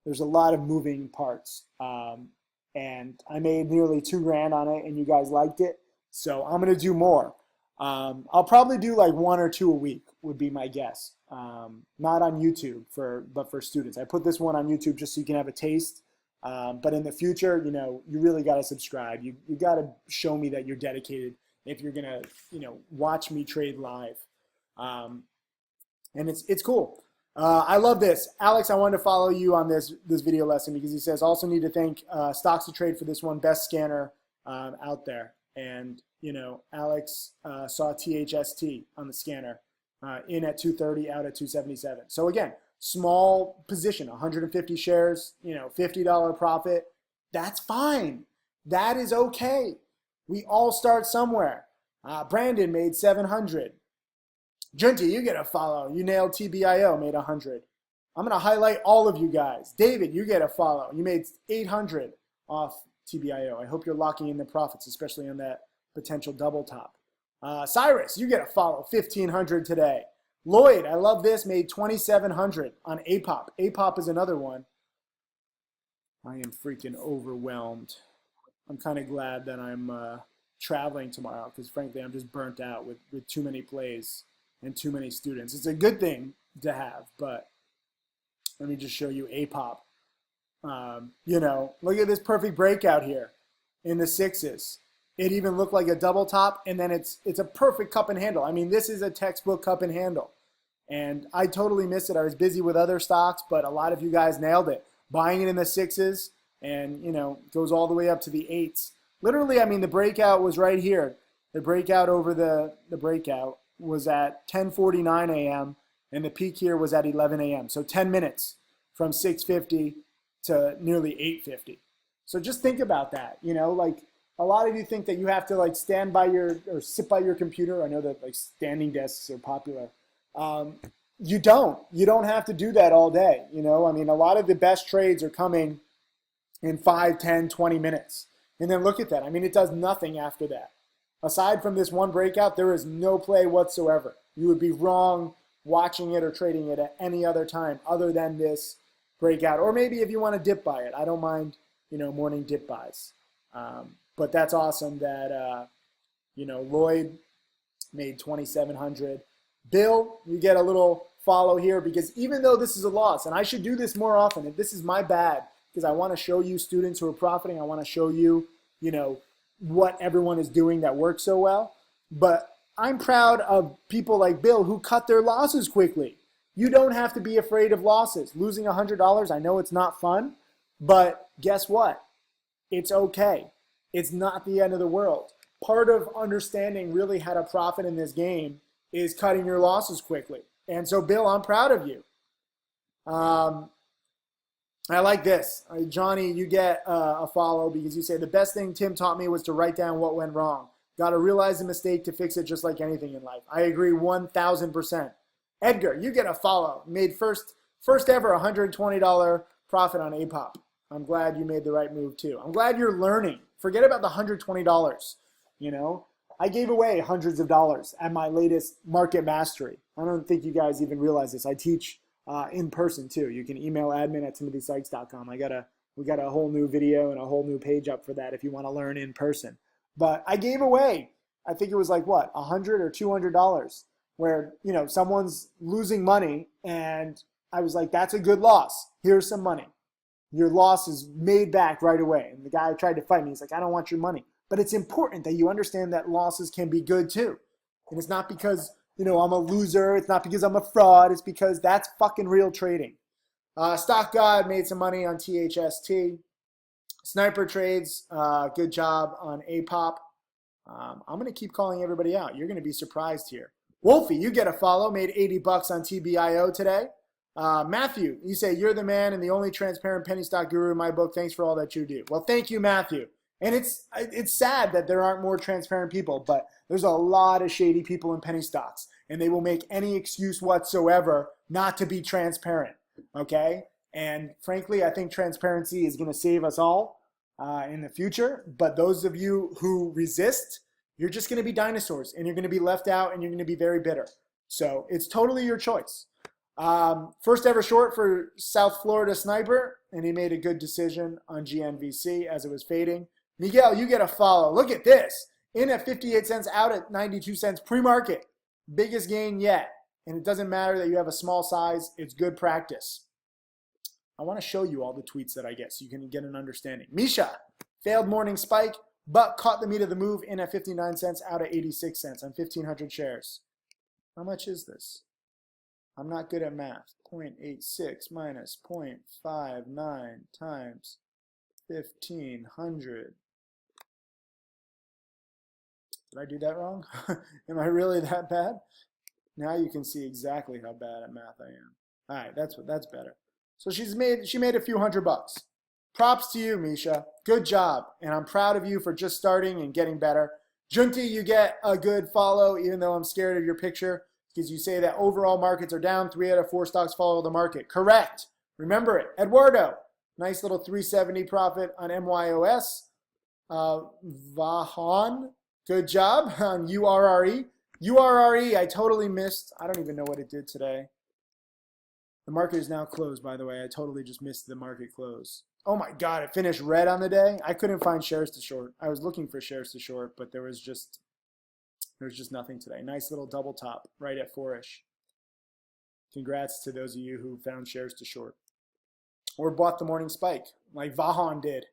there's a lot of moving parts. And I made nearly $2,000 on it, and you guys liked it. So I'm going to do more. I'll probably do like 1 or 2 a week would be my guess. Not on YouTube, but for students. I put this one on YouTube just so you can have a taste. But in the future, you really got to subscribe. You got to show me that you're dedicated if you're going to, watch me trade live. And it's cool. I love this. Alex, I wanted to follow you on this video lesson because he says, also need to thank Stocks to Trade for this one, best scanner out there. And, Alex saw THST on the scanner, in at 230, out at 277. So again, small position, 150 shares, $50 profit. That's fine. That is okay. We all start somewhere. Brandon made 700. Junti, you get a follow. You nailed TBIO, made 100. I'm going to highlight all of you guys. David, you get a follow. You made 800 off TBIO. I hope you're locking in the profits, especially on that potential double top. Cyrus, you get a follow. 1,500 today. Lloyd, I love this, made 2,700 on APOP. APOP is another one. I am freaking overwhelmed. I'm kind of glad that I'm traveling tomorrow because, frankly, I'm just burnt out with too many plays and too many students. It's a good thing to have, but let me just show you APOP. Look at this perfect breakout here in the 6s. It even looked like a double top, and then it's a perfect cup and handle. I mean, this is a textbook cup and handle. And I totally missed it. I was busy with other stocks, but a lot of you guys nailed it. Buying it in the 6s and, goes all the way up to the 8s. Literally, I mean, the breakout was right here. The breakout over the breakout was at 10:49 a.m. and the peak here was at 11 a.m. So 10 minutes from 6:50 to nearly 8:50. So just think about that, A lot of you think that you have to like stand by your or sit by your computer. I know that like standing desks are popular. Um, you don't. You don't have to do that all day. You know, I mean, a lot of the best trades are coming in 5, 10, 20 minutes. And then look at that. I mean, it does nothing after that. Aside from this one breakout, there is no play whatsoever. You would be wrong watching it or trading it at any other time other than this breakout. Or maybe if you want to dip buy it. I don't mind, you know, morning dip buys. But that's awesome that, you know, Lloyd made 2,700. Bill, you get a little follow here because even though this is a loss, and I should do this more often, and this is my bad because I want to show you students who are profiting. I want to show you, you know, what everyone is doing that works so well. But I'm proud of people like Bill who cut their losses quickly. You don't have to be afraid of losses. Losing $100, I know it's not fun, but guess what? It's okay. It's not the end of the world. Part of understanding really how to profit in this game is cutting your losses quickly. And so, Bill, I'm proud of you. I like this. Johnny, you get a follow because you say, the best thing Tim taught me was to write down what went wrong. Got to realize the mistake to fix it just like anything in life. I agree 1,000%. Edgar, you get a follow. Made first ever $120 profit on APOP. I'm glad you made the right move too. I'm glad you're learning. Forget about the $120. You know, I gave away hundreds of dollars at my latest market mastery. I don't think you guys even realize this. I teach in person too. You can email admin@timothysykes.com. We got a whole new video and a whole new page up for that if you want to learn in person. But I gave away, I think it was like what, $100 or $200, where, you know, someone's losing money and I was like, that's a good loss. Here's some money. Your loss is made back right away. And the guy tried to fight me. He's like, I don't want your money. But it's important that you understand that losses can be good too. And it's not because, you know, I'm a loser. It's not because I'm a fraud. It's because that's fucking real trading. Stock God made some money on THST. Sniper trades, good job on APOP. I'm going to keep calling everybody out. You're going to be surprised here. Wolfie, you get a follow. Made 80 bucks on TBIO today. Matthew, you say, you're the man and the only transparent penny stock guru in my book. Thanks for all that you do. Well, thank you, Matthew. And it's sad that there aren't more transparent people, but there's a lot of shady people in penny stocks, and they will make any excuse whatsoever not to be transparent, okay? And frankly, I think transparency is going to save us all in the future, but those of you who resist, you're just going to be dinosaurs, and you're going to be left out, and you're going to be very bitter. So it's totally your choice. First ever short for South Florida Sniper, and he made a good decision on GNVC as it was fading. Miguel, you get a follow. Look at this. In at 58 cents, out at 92 cents pre-market. Biggest gain yet. And it doesn't matter that you have a small size. It's good practice. I want to show you all the tweets that I get so you can get an understanding. Misha, failed morning spike, but caught the meat of the move in at 59 cents, out at 86 cents on 1,500 shares. How much is this? I'm not good at math. 0.86 minus 0.59 times 1,500. Did I do that wrong? Am I really that bad? Now you can see exactly how bad at math I am. All right, that's better. So she made a few $100. Props to you, Misha. Good job, and I'm proud of you for just starting and getting better. Junti, you get a good follow, even though I'm scared of your picture, because you say that overall markets are down. 3 out of 4 stocks follow the market. Correct. Remember it. Eduardo, nice little 370 profit on MYOS. Vahan, good job on URRE. URRE, I totally missed. I don't even know what it did today. The market is now closed, by the way. I totally just missed the market close. Oh my God, it finished red on the day. I couldn't find shares to short. I was looking for shares to short, but there was just nothing today. Nice little double top right at 4-ish. Congrats to those of you who found shares to short or bought the morning spike like Vahan did.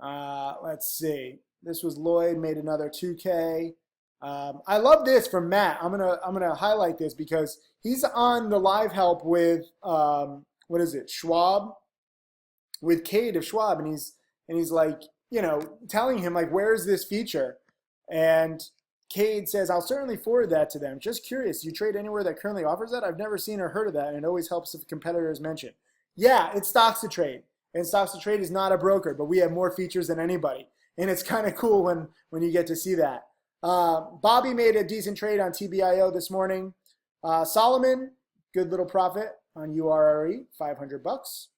Let's see. This was Lloyd, made another 2K. I love this from Matt. I'm gonna highlight this because he's on the live help with what is it, Schwab, with Cade of Schwab, and he's like, you know, telling him like, where's this feature? And Cade says, I'll certainly forward that to them. Just curious, you trade anywhere that currently offers that? I've never seen or heard of that, and it always helps if a competitor is mentioned. Yeah, it's Stocks to Trade, and Stocks to Trade is not a broker, but we have more features than anybody. And it's kind of cool when you get to see that. Bobby made a decent trade on TBIO this morning. Solomon, good little profit on URRE, 500 bucks.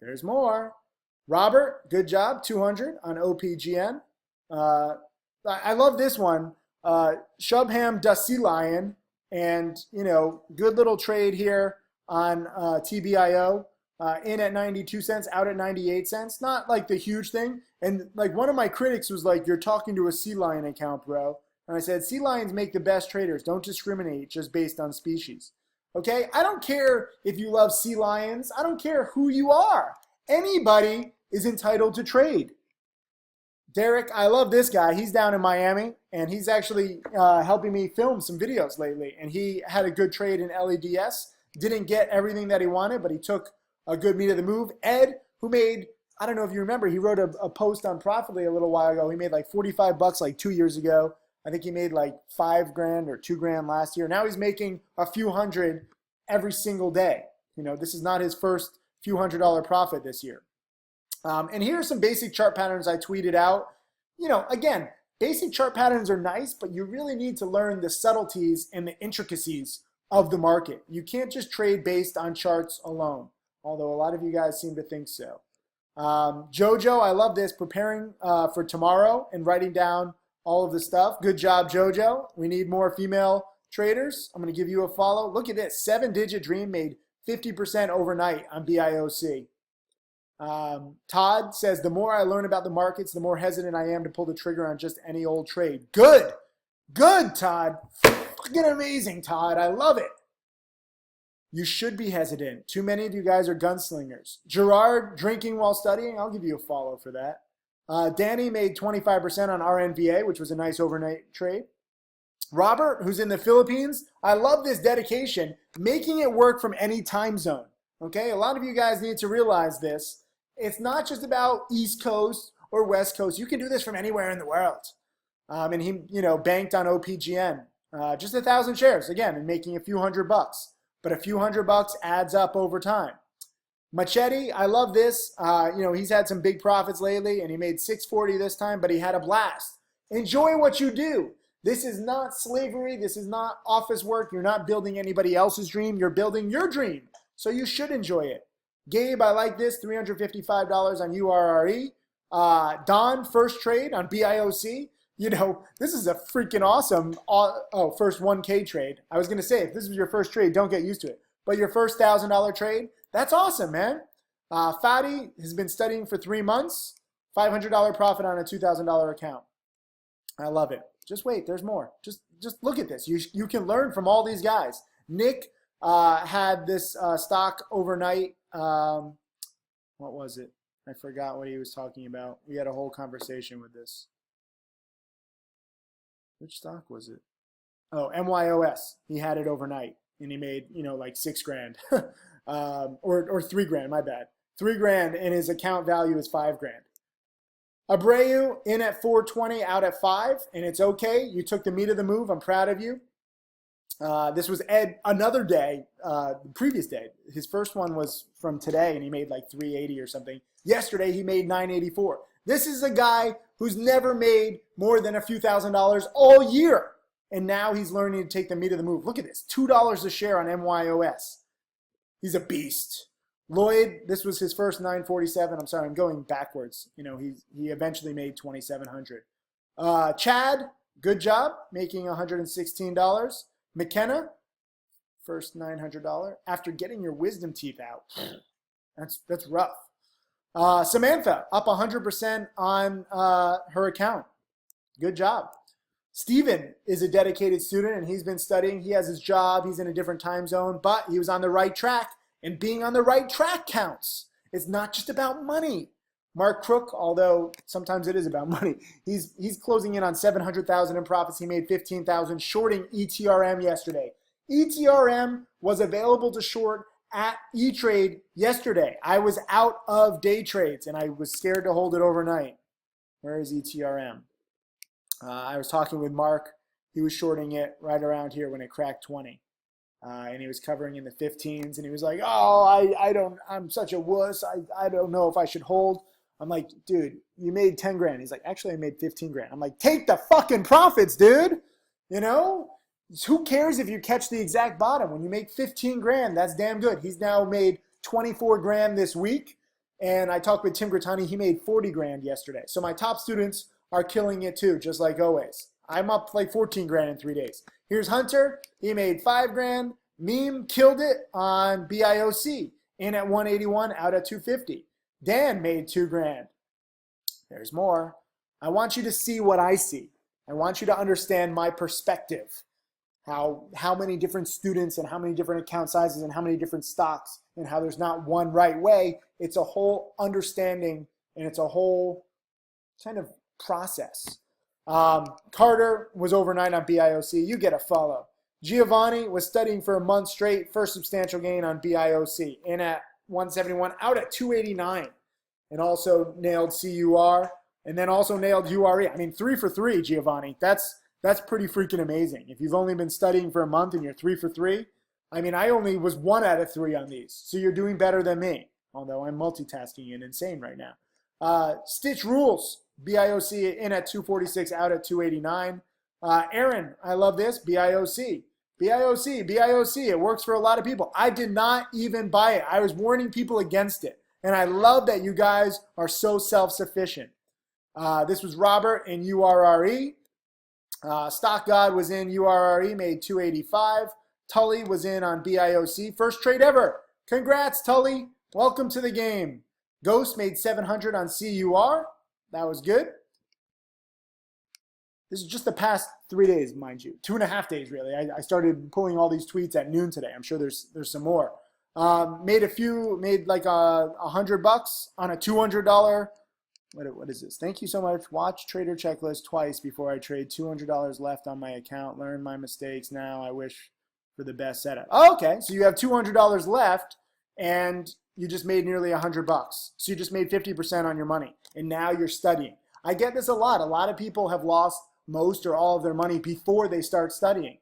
There's more. Robert, good job, 200 on OPGN. I love this one. Shubham Dusty Lion, and good little trade here on TBIO. In at 92 cents, out at 98 cents. Not like the huge thing. And like one of my critics was like, "You're talking to a Sea Lion account, bro." And I said, sea lions make the best traders. Don't discriminate just based on species. Okay? I don't care if you love sea lions. I don't care who you are. Anybody is entitled to trade. Derek, I love this guy. He's down in Miami, and he's actually helping me film some videos lately. And he had a good trade in LEDS. Didn't get everything that he wanted, but he took a good meat of the move. Ed, who made, I don't know if you remember, he wrote a post on Profitly a little while ago. He made like 45 bucks like 2 years ago. I think he made like $5,000 or $2,000 last year. Now he's making a few hundred every single day. This is not his first few $100 profit this year. And here are some basic chart patterns I tweeted out. Again, basic chart patterns are nice, but you really need to learn the subtleties and the intricacies of the market. You can't just trade based on charts alone, although a lot of you guys seem to think so. Jojo, I love this, preparing for tomorrow and writing down all of the stuff. Good job, Jojo. We need more female traders. I'm going to give you a follow. Look at this. 7-digit dream made 50% overnight on BIOC. Todd says, the more I learn about the markets, the more hesitant I am to pull the trigger on just any old trade. Good. Good, Todd. Fucking amazing, Todd. I love it. You should be hesitant. Too many of you guys are gunslingers. Gerard, drinking while studying. I'll give you a follow for that. Danny made 25% on RNVA, which was a nice overnight trade. Robert, who's in the Philippines, I love this dedication, making it work from any time zone. Okay, a lot of you guys need to realize this. It's not just about East Coast or West Coast. You can do this from anywhere in the world. And he, banked on OPGN. Just 1,000 shares, again, and making a few $100 bucks. But a few $100 bucks adds up over time. Machete, I love this. He's had some big profits lately, and he made $640 this time, but he had a blast. Enjoy what you do. This is not slavery. This is not office work. You're not building anybody else's dream. You're building your dream. So you should enjoy it. Gabe, I like this, $355 on URRE. Don, first trade on BIOC. This is a freaking awesome, first 1K trade. I was going to say, if this was your first trade, don't get used to it. But your first $1,000 trade, that's awesome, man. Fadi has been studying for 3 months, $500 profit on a $2,000 account. I love it. Just wait, there's more. Just look at this. You can learn from all these guys. Nick had this stock overnight. What was it? I forgot what he was talking about. We had a whole conversation with this. Which stock was it? Oh, MYOS. He had it overnight, and he made like $6,000, or $3,000. My bad. $3,000, and his account value is $5,000. Abreu in at 420, out at 5, and it's okay. You took the meat of the move. I'm proud of you. This was Ed another day, the previous day. His first one was from today, and he made like 380 or something. Yesterday, he made 984. This is a guy who's never made more than a few $1,000s all year, and now he's learning to take the meat of the move. Look at this, $2 a share on MYOS. He's a beast. Lloyd, this was his first 947. I'm sorry, I'm going backwards. He eventually made 2,700. Chad, good job, making $116. McKenna, first $900 after getting your wisdom teeth out. That's rough. Samantha, up 100% on her account. Good job. Steven is a dedicated student, and he's been studying. He has his job. He's in a different time zone, but he was on the right track, and being on the right track counts. It's not just about money. Mark Crook, although sometimes it is about money, he's closing in on 700,000 in profits. He made 15,000 shorting ETRM yesterday. ETRM was available to short at E-Trade yesterday. I was out of day trades, and I was scared to hold it overnight. Where is ETRM? I was talking with Mark. He was shorting it right around here when it cracked 20. And he was covering in the 15s, and he was like, oh, I'm such a wuss. I don't know if I should hold. I'm like, dude, you made 10 grand. He's like, actually, I made 15 grand. I'm like, take the fucking profits, dude. You know, who cares if you catch the exact bottom? When you make 15 grand, that's damn good. He's now made 24 grand this week. And I talked with Tim Grattani. He made 40 grand yesterday. So my top students are killing it too, just like always. I'm up like 14 grand in 3 days. Here's Hunter. He made 5 grand. Meme killed it on BIOC. In at 181, out at 250. Dan made 2 grand. There's more. I want you to see what I see. I want you to understand my perspective. How many different students and how many different account sizes and how many different stocks and how there's not one right way. It's a whole understanding and it's a whole kind of process. Carter was overnight on BIOC. You get a follow. Giovanni was studying for a month straight. First substantial gain on BIOC. In at 171, out at 289. And also nailed CUR. And then also nailed URE. I mean, 3 for 3, Giovanni. That's pretty freaking amazing. If you've only been studying for a month and you're 3 for 3, I mean, I only was 1 out of 3 on these. So you're doing better than me. Although I'm multitasking and insane right now. Stitch Rules. BIOC in at 246, out at 289. Aaron, I love this. BIOC. BIOC. It works for a lot of people. I did not even buy it. I was warning people against it. And I love that you guys are so self-sufficient. This was Robert in URRE. Stock God was in URRE, made 285. Tully was in on BIOC. First trade ever. Congrats, Tully. Welcome to the game. Ghost made 700 on CUR. That was good. This is just the past 3 days, mind you. 2.5 days, really. I started pulling all these tweets at noon today. I'm sure there's some more. Made like $100 on a $200. What is this? Thank you so much. Watch Trader Checklist twice before I trade. $200 left on my account. Learn my mistakes now. I wish for the best setup. Oh, okay, so you have $200 left, and you just made nearly $100. So you just made 50% on your money, and now you're studying. I get this a lot. A lot of people have lost most or all of their money before they start studying.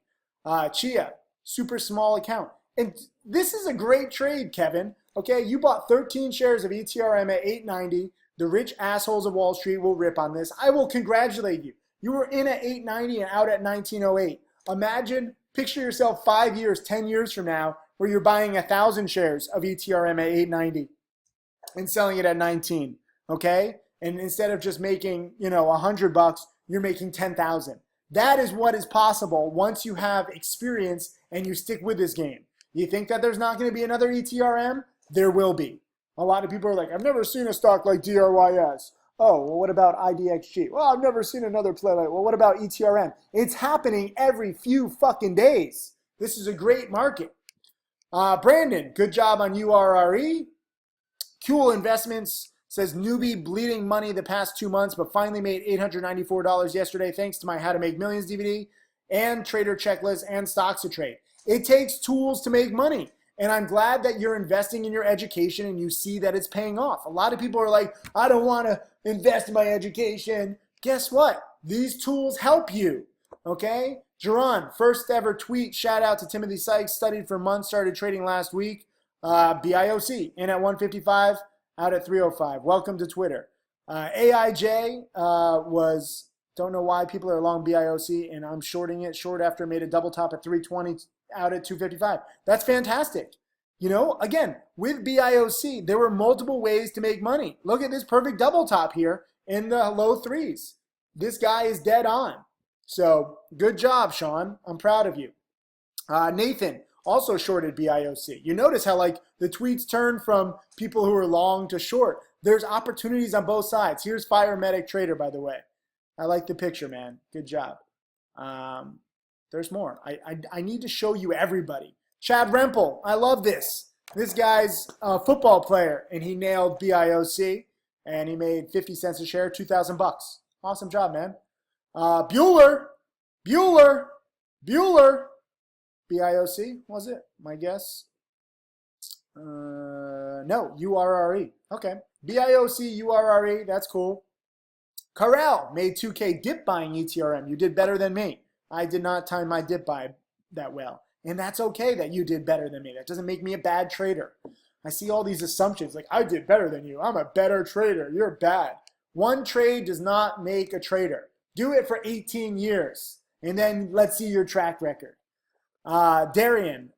Chia, super small account. And this is a great trade, Kevin. Okay, you bought 13 shares of ETRM at 890. The rich assholes of Wall Street will rip on this. I will congratulate you. You were in at 890 and out at 1908. Imagine, picture yourself 5 years, 10 years from now, where you're buying 1,000 shares of ETRM at 890 and selling it at 19, okay? And instead of just making, $100, you're making 10,000. That is what is possible once you have experience and you stick with this game. You think that there's not going to be another ETRM? There will be. A lot of people are like, I've never seen a stock like DRYS. Oh, well, what about IDXG? Well, I've never seen another play like, well, what about ETRM? It's happening every few fucking days. This is a great market. Brandon, good job on URRE. Cool Investments says newbie bleeding money the past 2 months, but finally made $894 yesterday thanks to my How to Make Millions DVD and Trader Checklist and Stocks to Trade. It takes tools to make money. And I'm glad that you're investing in your education and you see that it's paying off. A lot of people are like, I don't want to invest in my education. Guess what? These tools help you, okay? Jerron, first ever tweet, shout out to Timothy Sykes, studied for months, started trading last week. BIOC, in at 155, out at 305. Welcome to Twitter. AIJ don't know why people are long BIOC, and I'm shorting it short after it made a double top at 320, out at 255. That's fantastic. Again, with BIOC, there were multiple ways to make money. Look at this perfect double top here in the low threes. This guy is dead on. So good job, Sean. I'm proud of you. Nathan also shorted BIOC. You notice how the tweets turn from people who are long to short. There's opportunities on both sides. Here's Fire Medic Trader, by the way. I like the picture, man. Good job. There's more. I need to show you everybody. Chad Rempel, I love this. This guy's a football player, and he nailed BIOC, and he made 50 cents a share, $2,000. Awesome job, man. Bueller, BIOC, was it? My guess. No, URRE. Okay. BIOC, URRE, that's cool. Carell made 2K dip buying ETRM. You did better than me. I did not time my dip buy that well. And that's okay that you did better than me. That doesn't make me a bad trader. I see all these assumptions like, I did better than you. I'm a better trader. You're bad. One trade does not make a trader. Do it for 18 years, and then let's see your track record. Darian,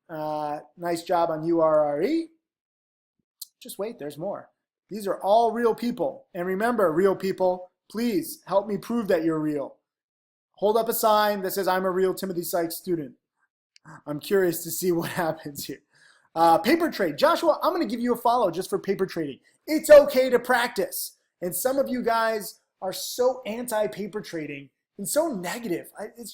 nice job on URRE. Just wait, there's more. These are all real people. And remember, real people, please help me prove that you're real. Hold up a sign that says, I'm a real Timothy Sykes student. I'm curious to see what happens here. Paper trade. Joshua, I'm going to give you a follow just for paper trading. It's okay to practice. And some of you guys are so anti-paper trading and so negative. It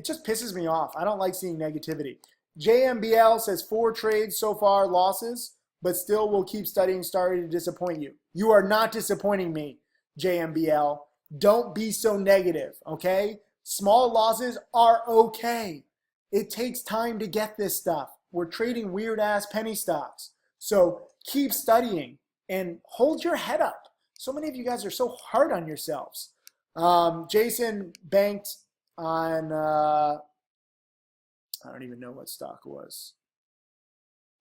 just pisses me off. I don't like seeing negativity. JMBL says 4 trades so far, losses, but still will keep studying. Sorry to disappoint you. You are not disappointing me, JMBL. Don't be so negative, okay? Small losses are okay. It takes time to get this stuff. We're trading weird-ass penny stocks. So keep studying and hold your head up. So many of you guys are so hard on yourselves. Jason banked on, I don't even know what stock it was.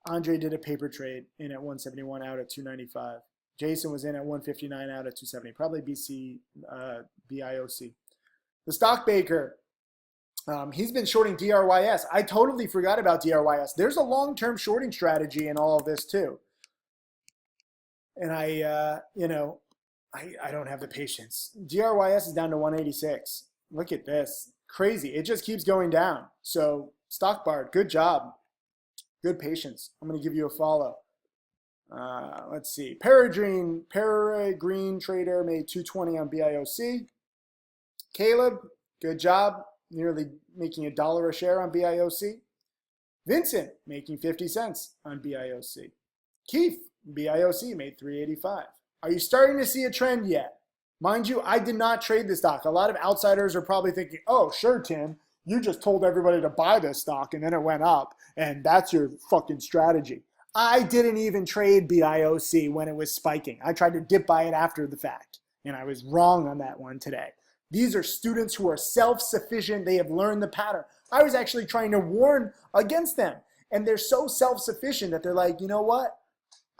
Andre did a paper trade in at 171 out at 295. Jason was in at 159 out at 270. Probably BIOC. The Stockbaker, he's been shorting DRYS. I totally forgot about DRYS. There's a long-term shorting strategy in all of this too. And I don't have the patience. DRYS is down to 186. Look at this. Crazy. It just keeps going down. So Stockbard, good job. Good patience. I'm going to give you a follow. Let's see. Peregrine Trader made 220 on BIOC. Caleb, good job. Nearly making $1 a share on BIOC. Vincent, making 50 cents on BIOC. Keith, BIOC made 385. Are you starting to see a trend yet? Mind you, I did not trade this stock. A lot of outsiders are probably thinking, oh, sure, Tim, you just told everybody to buy this stock and then it went up, and that's your fucking strategy. I didn't even trade BIOC when it was spiking. I tried to dip buy it after the fact, and I was wrong on that one today. These are students who are self-sufficient. They have learned the pattern. I was actually trying to warn against them, and they're so self-sufficient that they're like, you know what?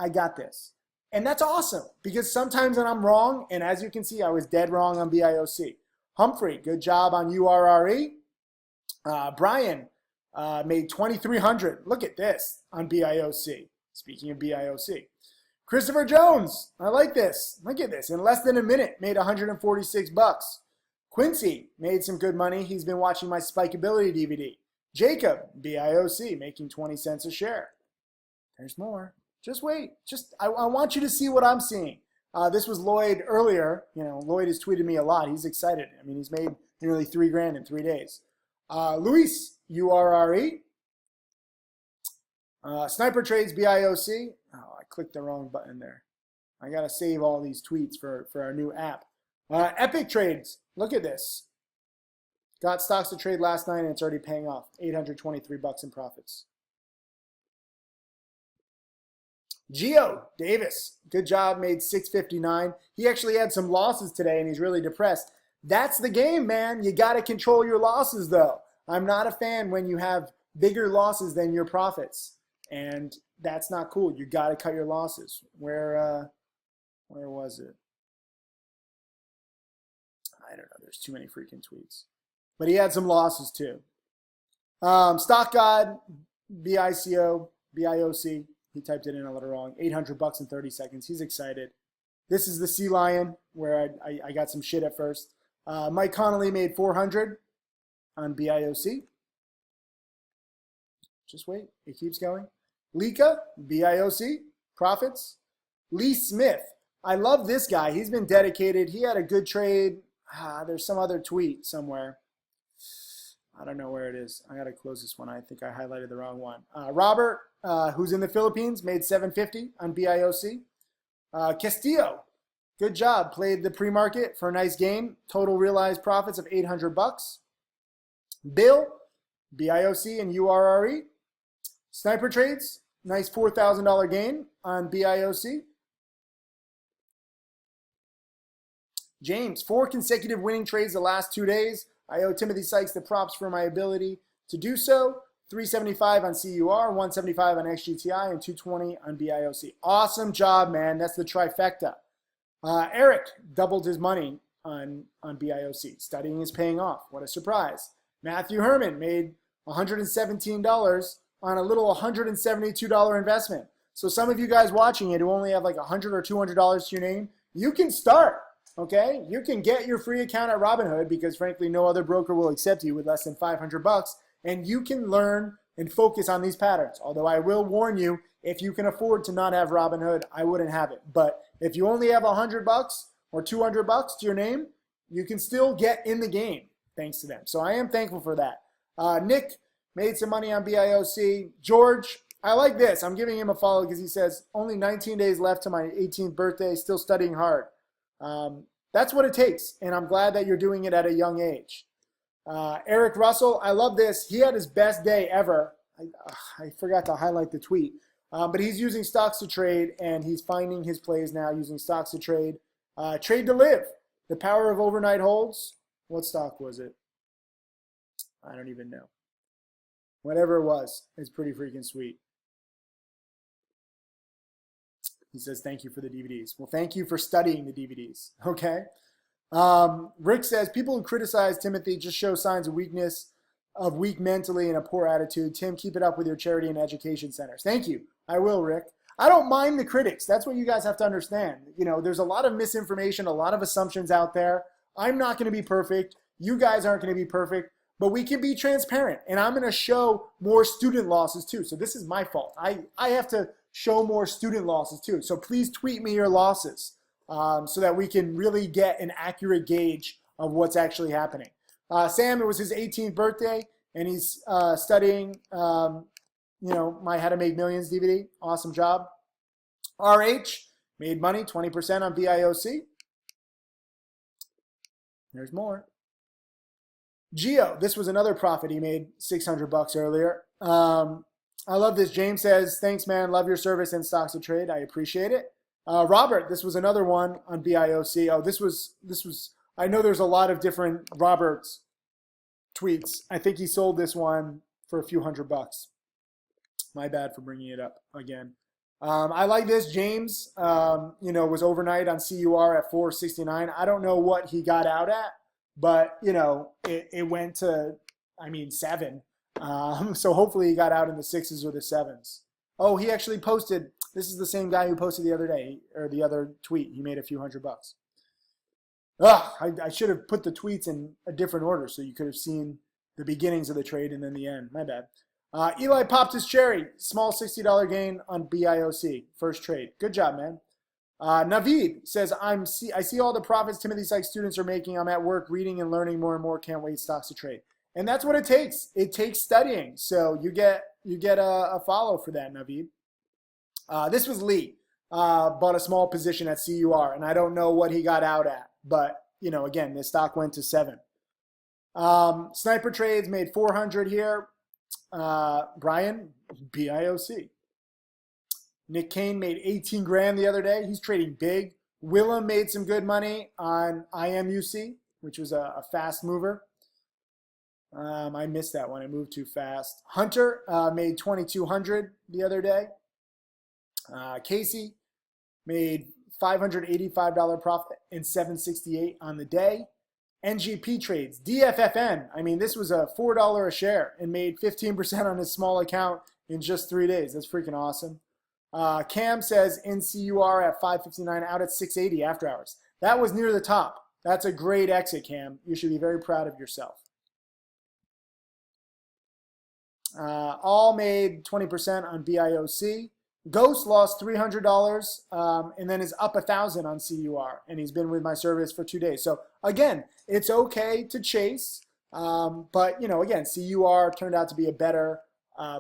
I got this. And that's awesome, because sometimes when I'm wrong, and as you can see, I was dead wrong on BIOC. Humphrey, good job on URRE. Brian made 2,300. Look at this on BIOC. Speaking of BIOC. Christopher Jones, I like this. Look at this. In less than a minute, made 146 bucks. Quincy made some good money. He's been watching my Spikeability DVD. Jacob, BIOC, making 20 cents a share. There's more. Just wait. I want you to see what I'm seeing. This was Lloyd earlier. You know, Lloyd has tweeted me a lot. He's excited. I mean, he's made nearly $3,000 in 3 days. Luis, URRE. Sniper Trades, BIOC. Oh, I clicked the wrong button there. I got to save all these tweets for our new app. Epic Trades. Look at this. Got stocks to trade last night, and it's already paying off. 823 bucks in profits. Geo Davis, good job, made 659. He actually had some losses today, and he's really depressed. That's the game, man. You got to control your losses, though. I'm not a fan when you have bigger losses than your profits, and that's not cool. You got to cut your losses. Where was it? I don't know. There's too many freaking tweets. But he had some losses, too. Stock God, BIOC. He typed it in a little wrong. 800 bucks in 30 seconds. He's excited. This is the Sea Lion, where I got some shit at first. Mike Connolly made 400 on BIOC. Just wait. It keeps going. Lika, BIOC, profits. Lee Smith. I love this guy. He's been dedicated. He had a good trade. There's some other tweet somewhere. I don't know where it is. I got to close this one. I think I highlighted the wrong one. Robert, who's in the Philippines, made 750 on BIOC. Castillo, good job. Played the pre-market for a nice gain. Total realized profits of 800 bucks. Bill, BIOC and URRE. Sniper Trades, nice $4,000 gain on BIOC. James, 4 consecutive winning trades the last 2 days. I owe Timothy Sykes the props for my ability to do so. 375 on CUR, 175 on XGTI, and 220 on BIOC. Awesome job, man. That's the trifecta. Eric doubled his money on BIOC. Studying is paying off. What a surprise. Matthew Herman made $117 on a little $172 investment. So some of you guys watching it who only have like $100 or $200 to your name, you can start, okay? You can get your free account at Robinhood because frankly, no other broker will accept you with less than $500, and you can learn and focus on these patterns. Although I will warn you, if you can afford to not have Robinhood, I wouldn't have it. But if you only have $100 or $200 to your name, you can still get in the game thanks to them. So I am thankful for that. Nick made some money on BIOC. George, I like this. I'm giving him a follow because he says, only 19 days left to my 18th birthday, still studying hard. That's what it takes, and I'm glad that you're doing it at a young age. Eric Russell, I love this. He had his best day ever. I forgot to highlight the tweet. But he's using stocks to trade, and he's finding his plays now using stocks to trade. Trade to live. The power of overnight holds. What stock was it? I don't even know. Whatever it was, it's pretty freaking sweet. He says, thank you for the DVDs. Well, thank you for studying the DVDs, okay? Rick says, people who criticize Timothy just show signs of weakness, of weak mentally and a poor attitude. Tim, keep it up with your charity and education centers. Thank you. I will, Rick. I don't mind the critics. That's what you guys have to understand. You know, there's a lot of misinformation, a lot of assumptions out there. I'm not going to be perfect. You guys aren't going to be perfect, but we can be transparent. And I'm going to show more student losses too. So this is my fault. I have to show more student losses too. So please tweet me your losses so that we can really get an accurate gauge of what's actually happening. Sam, it was his 18th birthday, and he's studying, my How to Make Millions DVD. Awesome job. RH made money, 20% on BIOC. There's more. Geo, this was another profit. He made $600 earlier. I love this. James says, thanks, man. Love your service and stocks to trade. I appreciate it. Robert, this was another one on BIOC. Oh, this was. I know there's a lot of different Robert's tweets. I think he sold this one for a few $100. My bad for bringing it up again. I like this. James, was overnight on CUR at 469. I don't know what he got out at, but, it went to, 7. So hopefully he got out in the 6s or the 7s. Oh, he actually posted. This is the same guy who posted the other day, or the other tweet. He made a few $100. I should have put the tweets in a different order so you could have seen the beginnings of the trade and then the end. My bad. Eli popped his cherry. Small $60 gain on BIOC. First trade. Good job, man. Naveed says, I see all the profits Timothy Sykes students are making. I'm at work reading and learning more and more. Can't wait. Stocks to trade. And that's what it takes. It takes studying. So you get a follow for that, Naveed. This was Lee. Bought a small position at CUR, and I don't know what he got out at. But, again, the stock went to 7. Sniper Trades made 400 here. Brian, BIOC. Nick Kane made 18 grand the other day. He's trading big. Willem made some good money on IMUC, which was a fast mover. I missed that one. It moved too fast. Hunter made 2,200 the other day. Casey made $585 profit and $768 on the day. NGP Trades, DFFN. This was a $4 a share and made 15% on his small account in just 3 days. That's freaking awesome. Cam says NCUR at 559, out at 680 after hours. That was near the top. That's a great exit, Cam. You should be very proud of yourself. All made 20% on BIOC. Ghost lost $300 and then is up 1,000 on CUR, and he's been with my service for 2 days. So again, it's okay to chase, but again, CUR turned out to be a better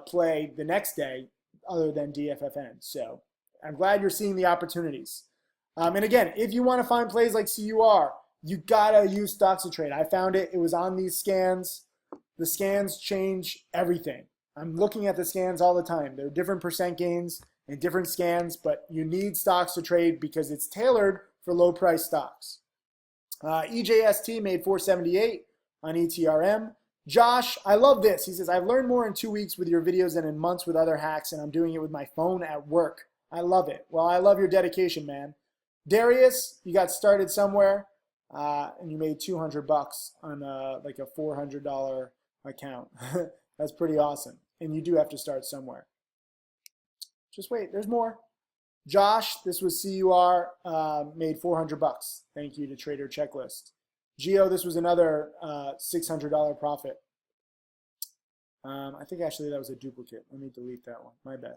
play the next day, other than DFFN. So I'm glad you're seeing the opportunities. And again, if you want to find plays like CUR, you gotta use stocks to trade. I found it. It was on these scans. The scans change everything. I'm looking at the scans all the time. There are different percent gains in different scans, but you need stocks to trade because it's tailored for low price stocks. EJST made 478 on ETRM. Josh, I love this. He says, I've learned more in 2 weeks with your videos than in months with other hacks, and I'm doing it with my phone at work. I love it. Well, I love your dedication, man. Darius, you got started somewhere, and you made $200 on like a $400 account. That's pretty awesome. And you do have to start somewhere. Just wait, there's more. Josh, this was CUR, made $400. Thank you to Trader Checklist. Geo, this was another $600 profit. I think actually that was a duplicate. Let me delete that one. My bad.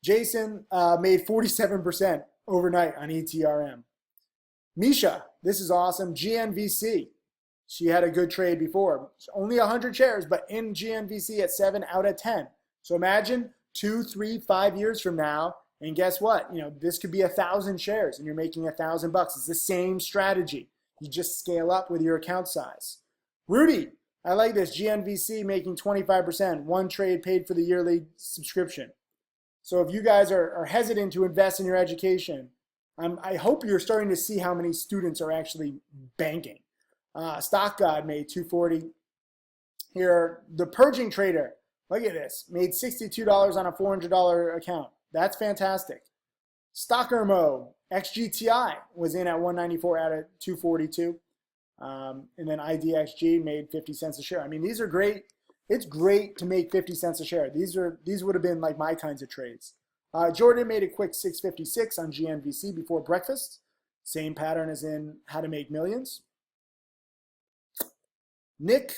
Jason made 47% overnight on ETRM. Misha, this is awesome. GNVC. She had a good trade before. Only 100 shares, but in GNVC at 7 out of 10. So imagine 2, 3, 5 years from now, and guess what? You know, this could be 1,000 shares, and you're making $1,000. It's the same strategy. You just scale up with your account size. Rudy, I like this. GNVC making 25%. One trade paid for the yearly subscription. So if you guys are hesitant to invest in your education, I hope you're starting to see how many students are actually banking. Stock God made 240. Here, the purging trader, look at this, made $62 on a $400 account. That's fantastic. Stockermo, XGTI was in at 194 out of 242. And then IDXG made 50 cents a share. I mean, these are great. It's great to make 50 cents a share. These would have been like my kinds of trades. Jordan made a quick 656 on GNVC before breakfast. Same pattern as in How to Make Millions. Nick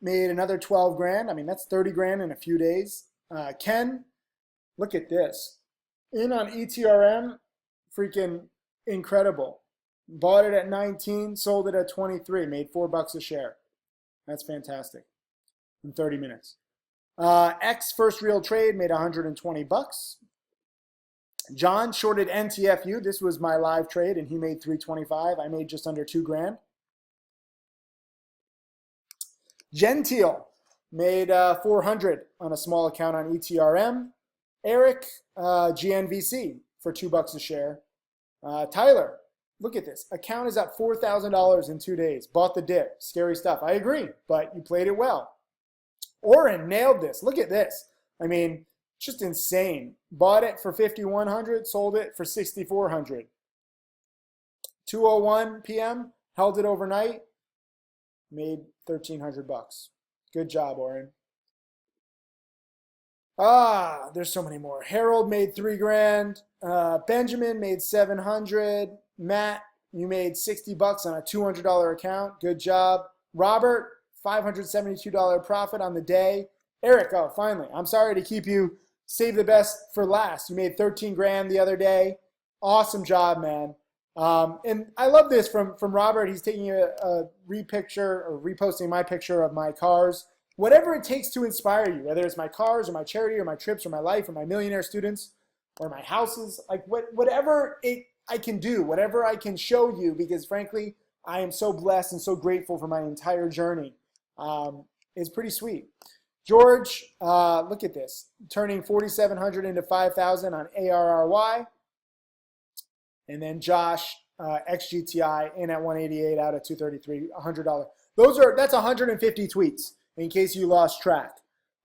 made another 12 grand. I mean, that's 30 grand in a few days. Ken, look at this. In on ETRM, freaking incredible. Bought it at 19, sold it at 23, made $4 a share. That's fantastic. In 30 minutes. X first real trade made $120. John shorted NTFU. This was my live trade, and he made $325. I made just under 2 grand. Gentile made $400 on a small account on ETRM. Eric, GNVC for $2 a share. Tyler, look at this. Account is at $4,000 in 2 days. Bought the dip. Scary stuff. I agree, but you played it well. Oren nailed this. Look at this. I mean, just insane. Bought it for $5,100, sold it for $6,400. 2:01 p.m., held it overnight, made $1,300. Good job, Oren. There's so many more. Harold made 3 grand. Benjamin made 700. Matt, you made $60 on a $200 account. Good job. Robert, $572 profit on the day. Eric, oh, finally. I'm sorry to keep you save the best for last. You made 13 grand the other day. Awesome job, man. And I love this from Robert. He's taking a repicture or reposting my picture of my cars. Whatever it takes to inspire you, whether it's my cars or my charity or my trips or my life or my millionaire students or my houses, like whatever I can do, whatever I can show you, because frankly, I am so blessed and so grateful for my entire journey. It's pretty sweet. George, look at this. Turning 4,700 into 5,000 on ARRY. And then Josh, XGTI in at 188 out of 233, $100. That's 150 tweets in case you lost track.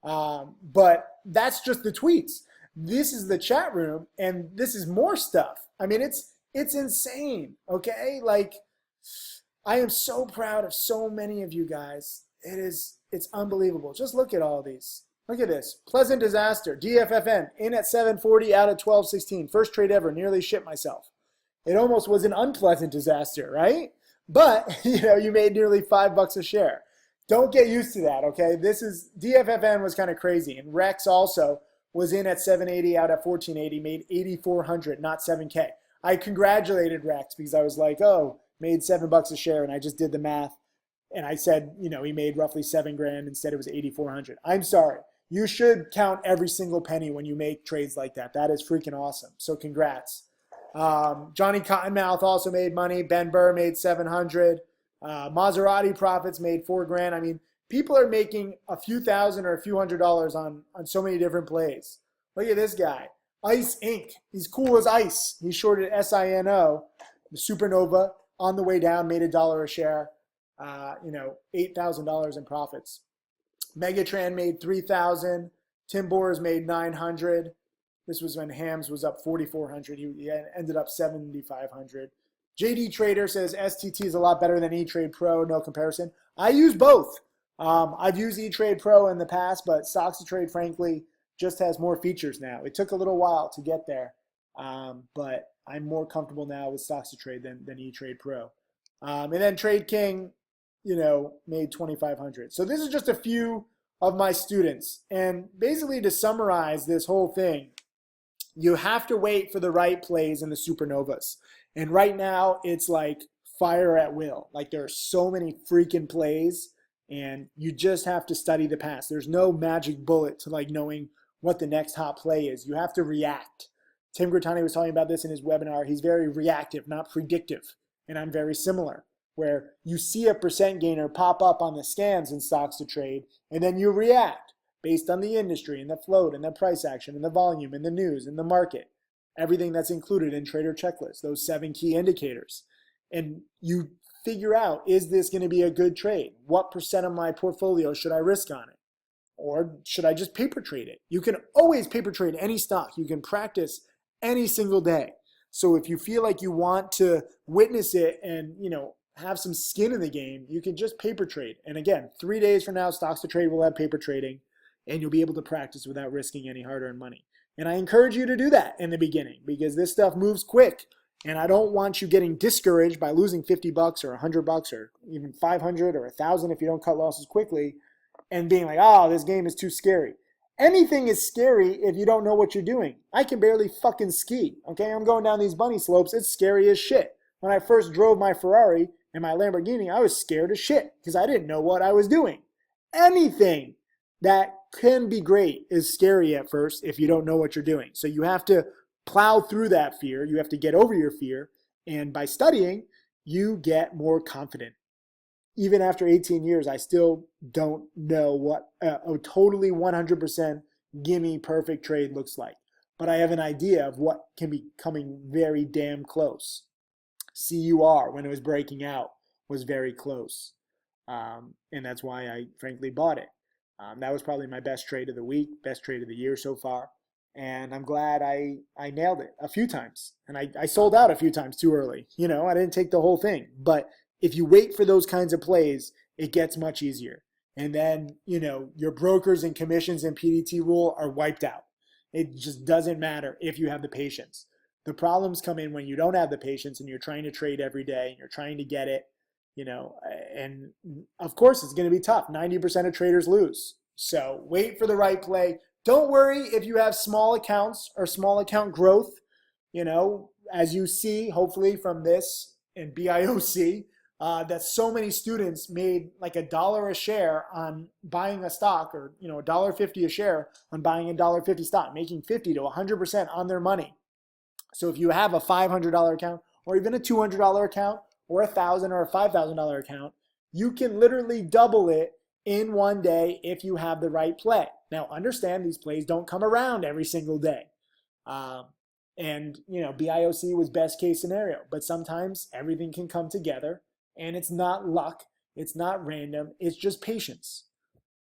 But that's just the tweets. This is the chat room, and this is more stuff. I mean, it's insane, okay? Like, I am so proud of so many of you guys. It's unbelievable. Just look at all these. Look at this. Pleasant Disaster, DFFN, in at 740 out of 1216. First trade ever, nearly shit myself. It almost was an unpleasant disaster, right? But, you made nearly $5 a share. Don't get used to that, okay? DFFN was kind of crazy. And Rex also was in at 780 out of 1480, made 8,400, not 7K. I congratulated Rex because I was like, oh, made $7 a share, and I just did the math. And I said, he made roughly 7 grand. Instead, it was 8,400. I'm sorry. You should count every single penny when you make trades like that. That is freaking awesome. So congrats. Johnny Cottonmouth also made money. Ben Burr made 700. Maserati Profits made 4 grand. I mean, people are making a few thousand or a few $100s on so many different plays. Look at this guy. Ice Inc. He's cool as ice. He shorted SINO, the Supernova, on the way down, made $1 a share. $8,000 in profits. Megatran made 3,000. Tim Boers made 900. This was when Hams was up 4,400. He ended up 7,500. JD Trader says STT is a lot better than E-Trade Pro. No comparison. I use both. I've used E-Trade Pro in the past, but Stocks to Trade, frankly, just has more features now. It took a little while to get there, but I'm more comfortable now with Stocks to Trade than E-Trade Pro. And then Trade King, made 2,500. So this is just a few of my students. And basically to summarize this whole thing, you have to wait for the right plays in the supernovas. And right now it's like fire at will. Like there are so many freaking plays and you just have to study the past. There's no magic bullet to like knowing what the next hot play is. You have to react. Tim Grittani was talking about this in his webinar. He's very reactive, not predictive. And I'm very similar, where you see a percent gainer pop up on the scans in Stocks to Trade, and then you react based on the industry and the float and the price action and the volume and the news and the market, everything that's included in Trader Checklist, those 7 key indicators. And you figure out, is this going to be a good trade? What percent of my portfolio should I risk on it? Or should I just paper trade it? You can always paper trade any stock. You can practice any single day. So if you feel like you want to witness it and, have some skin in the game, you can just paper trade. And again, 3 days from now, Stocks to Trade will have paper trading and you'll be able to practice without risking any hard-earned money. And I encourage you to do that in the beginning because this stuff moves quick. And I don't want you getting discouraged by losing $50 or $100 or even 500 or 1,000 if you don't cut losses quickly and being like, oh, this game is too scary. Anything is scary if you don't know what you're doing. I can barely fucking ski, okay? I'm going down these bunny slopes. It's scary as shit. When I first drove my Ferrari and my Lamborghini, I was scared as shit because I didn't know what I was doing. Anything that can be great is scary at first if you don't know what you're doing. So you have to plow through that fear. You have to get over your fear. And by studying, you get more confident. Even after 18 years, I still don't know what a totally 100% gimme perfect trade looks like. But I have an idea of what can be coming very damn close. CUR, when it was breaking out, was very close. And that's why I frankly bought it. That was probably my best trade of the week, best trade of the year so far. And I'm glad I nailed it a few times. And I sold out a few times too early. I didn't take the whole thing. But if you wait for those kinds of plays, it gets much easier. And then, your brokers and commissions and PDT rule are wiped out. It just doesn't matter if you have the patience. The problems come in when you don't have the patience and you're trying to trade every day and you're trying to get it, and of course it's going to be tough. 90% of traders lose. So wait for the right play. Don't worry if you have small accounts or small account growth, as you see, hopefully from this and BIOC, that so many students made like $1 a share on buying a stock or, $1.50 a share on buying a $1.50 stock, making 50 to 100% on their money. So if you have a $500 account or even a $200 account or a $1,000 or a $5,000 account, you can literally double it in one day if you have the right play. Now, understand these plays don't come around every single day. And BIOC was best case scenario, but sometimes everything can come together and it's not luck. It's not random. It's just patience.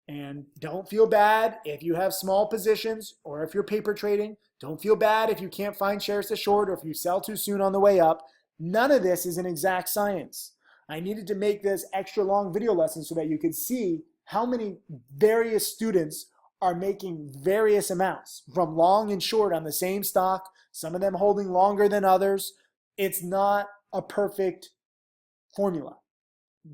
And don't feel bad if you have small positions or if you're paper trading. Don't feel bad if you can't find shares to short or if you sell too soon on the way up. None of this is an exact science. I needed to make this extra long video lesson so that you could see how many various students are making various amounts from long and short on the same stock, some of them holding longer than others. It's not a perfect formula,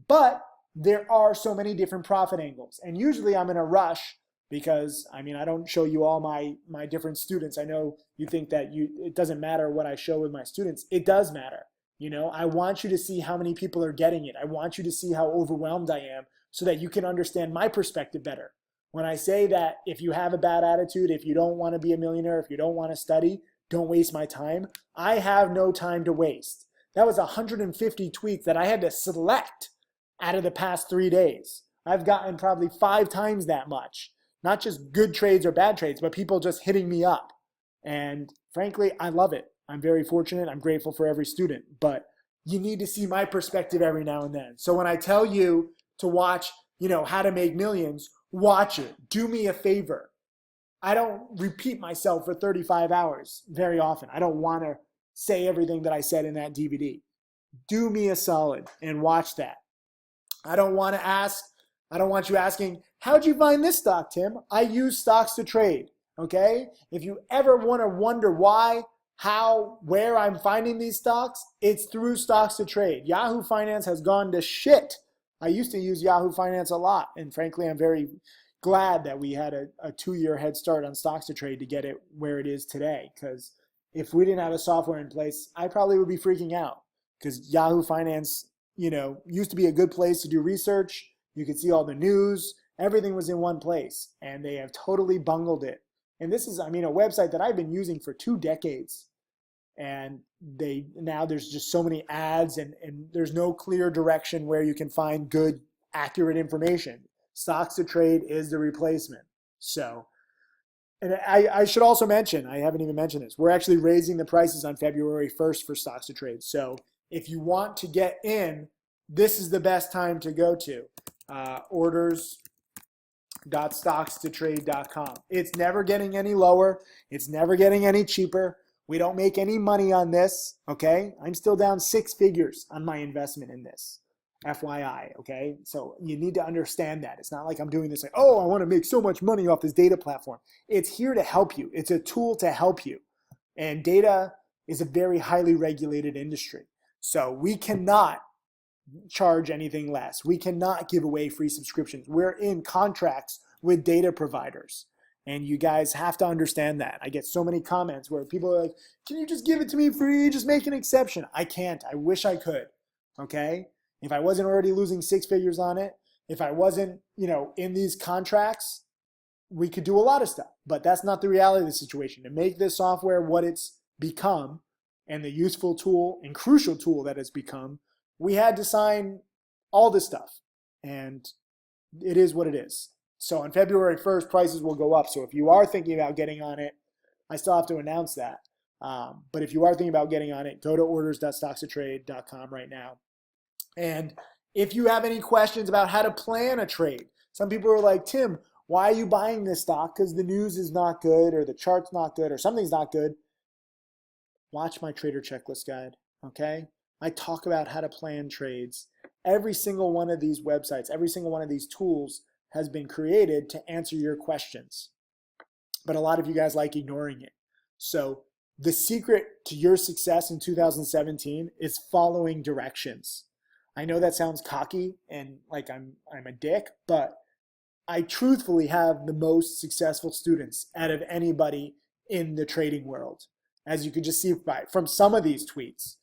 but there are so many different profit angles. And usually I'm in a rush because, I don't show you all my different students. I know you think that it doesn't matter what I show with my students. It does matter. I want you to see how many people are getting it. I want you to see how overwhelmed I am so that you can understand my perspective better. When I say that if you have a bad attitude, if you don't want to be a millionaire, if you don't want to study, don't waste my time. I have no time to waste. That was 150 tweets that I had to select out of the past 3 days. I've gotten probably 5 times that much. Not just good trades or bad trades, but people just hitting me up. And frankly, I love it. I'm very fortunate. I'm grateful for every student. But you need to see my perspective every now and then. So when I tell you to watch, How to Make Millions Watch it. Do me a favor. I don't repeat myself for 35 hours very often. I don't want to say everything that I said in that DVD. Do me a solid and watch that. I don't want you asking, how'd you find this stock, Tim? I use stocks to trade, okay? If you ever want to wonder why, how, where I'm finding these stocks, it's through stocks to trade. Yahoo Finance has gone to shit. I used to use Yahoo Finance a lot, and frankly, I'm very glad that we had a 2-year head start on stocks to trade to get it where it is today, because if we didn't have a software in place, I probably would be freaking out, because Yahoo Finance, used to be a good place to do research. You could see all the news. Everything was in one place, and they have totally bungled it. And this is, a website that I've been using for 2 decades. And now there's just so many ads, and there's no clear direction where you can find good, accurate information. Stocks to trade is the replacement. So, and I should also mention, I haven't even mentioned this, we're actually raising the prices on February 1st for stocks to trade. So if you want to get in, this is the best time to go to. Orders.stockstotrade.com. It's never getting any lower. It's never getting any cheaper. We don't make any money on this, okay? I'm still down 6 figures on my investment in this, FYI, okay? So you need to understand that. It's not like I'm doing this like, oh, I want to make so much money off this data platform. It's here to help you. It's a tool to help you. And data is a very highly regulated industry. So we cannot charge anything less. We cannot give away free subscriptions. We're in contracts with data providers. And you guys have to understand that. I get so many comments where people are like, can you just give it to me free? Just make an exception. I can't. I wish I could. Okay? If I wasn't already losing 6 figures on it, if I wasn't, in these contracts, we could do a lot of stuff. But that's not the reality of the situation. To make this software what it's become and the useful tool and crucial tool that it's become, we had to sign all this stuff. And it is what it is. So on February 1st, prices will go up. So if you are thinking about getting on it, I still have to announce that. But if you are thinking about getting on it, go to orders.stockstotrade.com right now. And if you have any questions about how to plan a trade, some people are like, Tim, why are you buying this stock? Because the news is not good, or the chart's not good, or something's not good. Watch my trader checklist guide, okay? I talk about how to plan trades. Every single one of these websites, every single one of these tools has been created to answer your questions. But a lot of you guys like ignoring it. So the secret to your success in 2017 is following directions. I know that sounds cocky and like I'm a dick, but I truthfully have the most successful students out of anybody in the trading world, as you could just see from some of these tweets.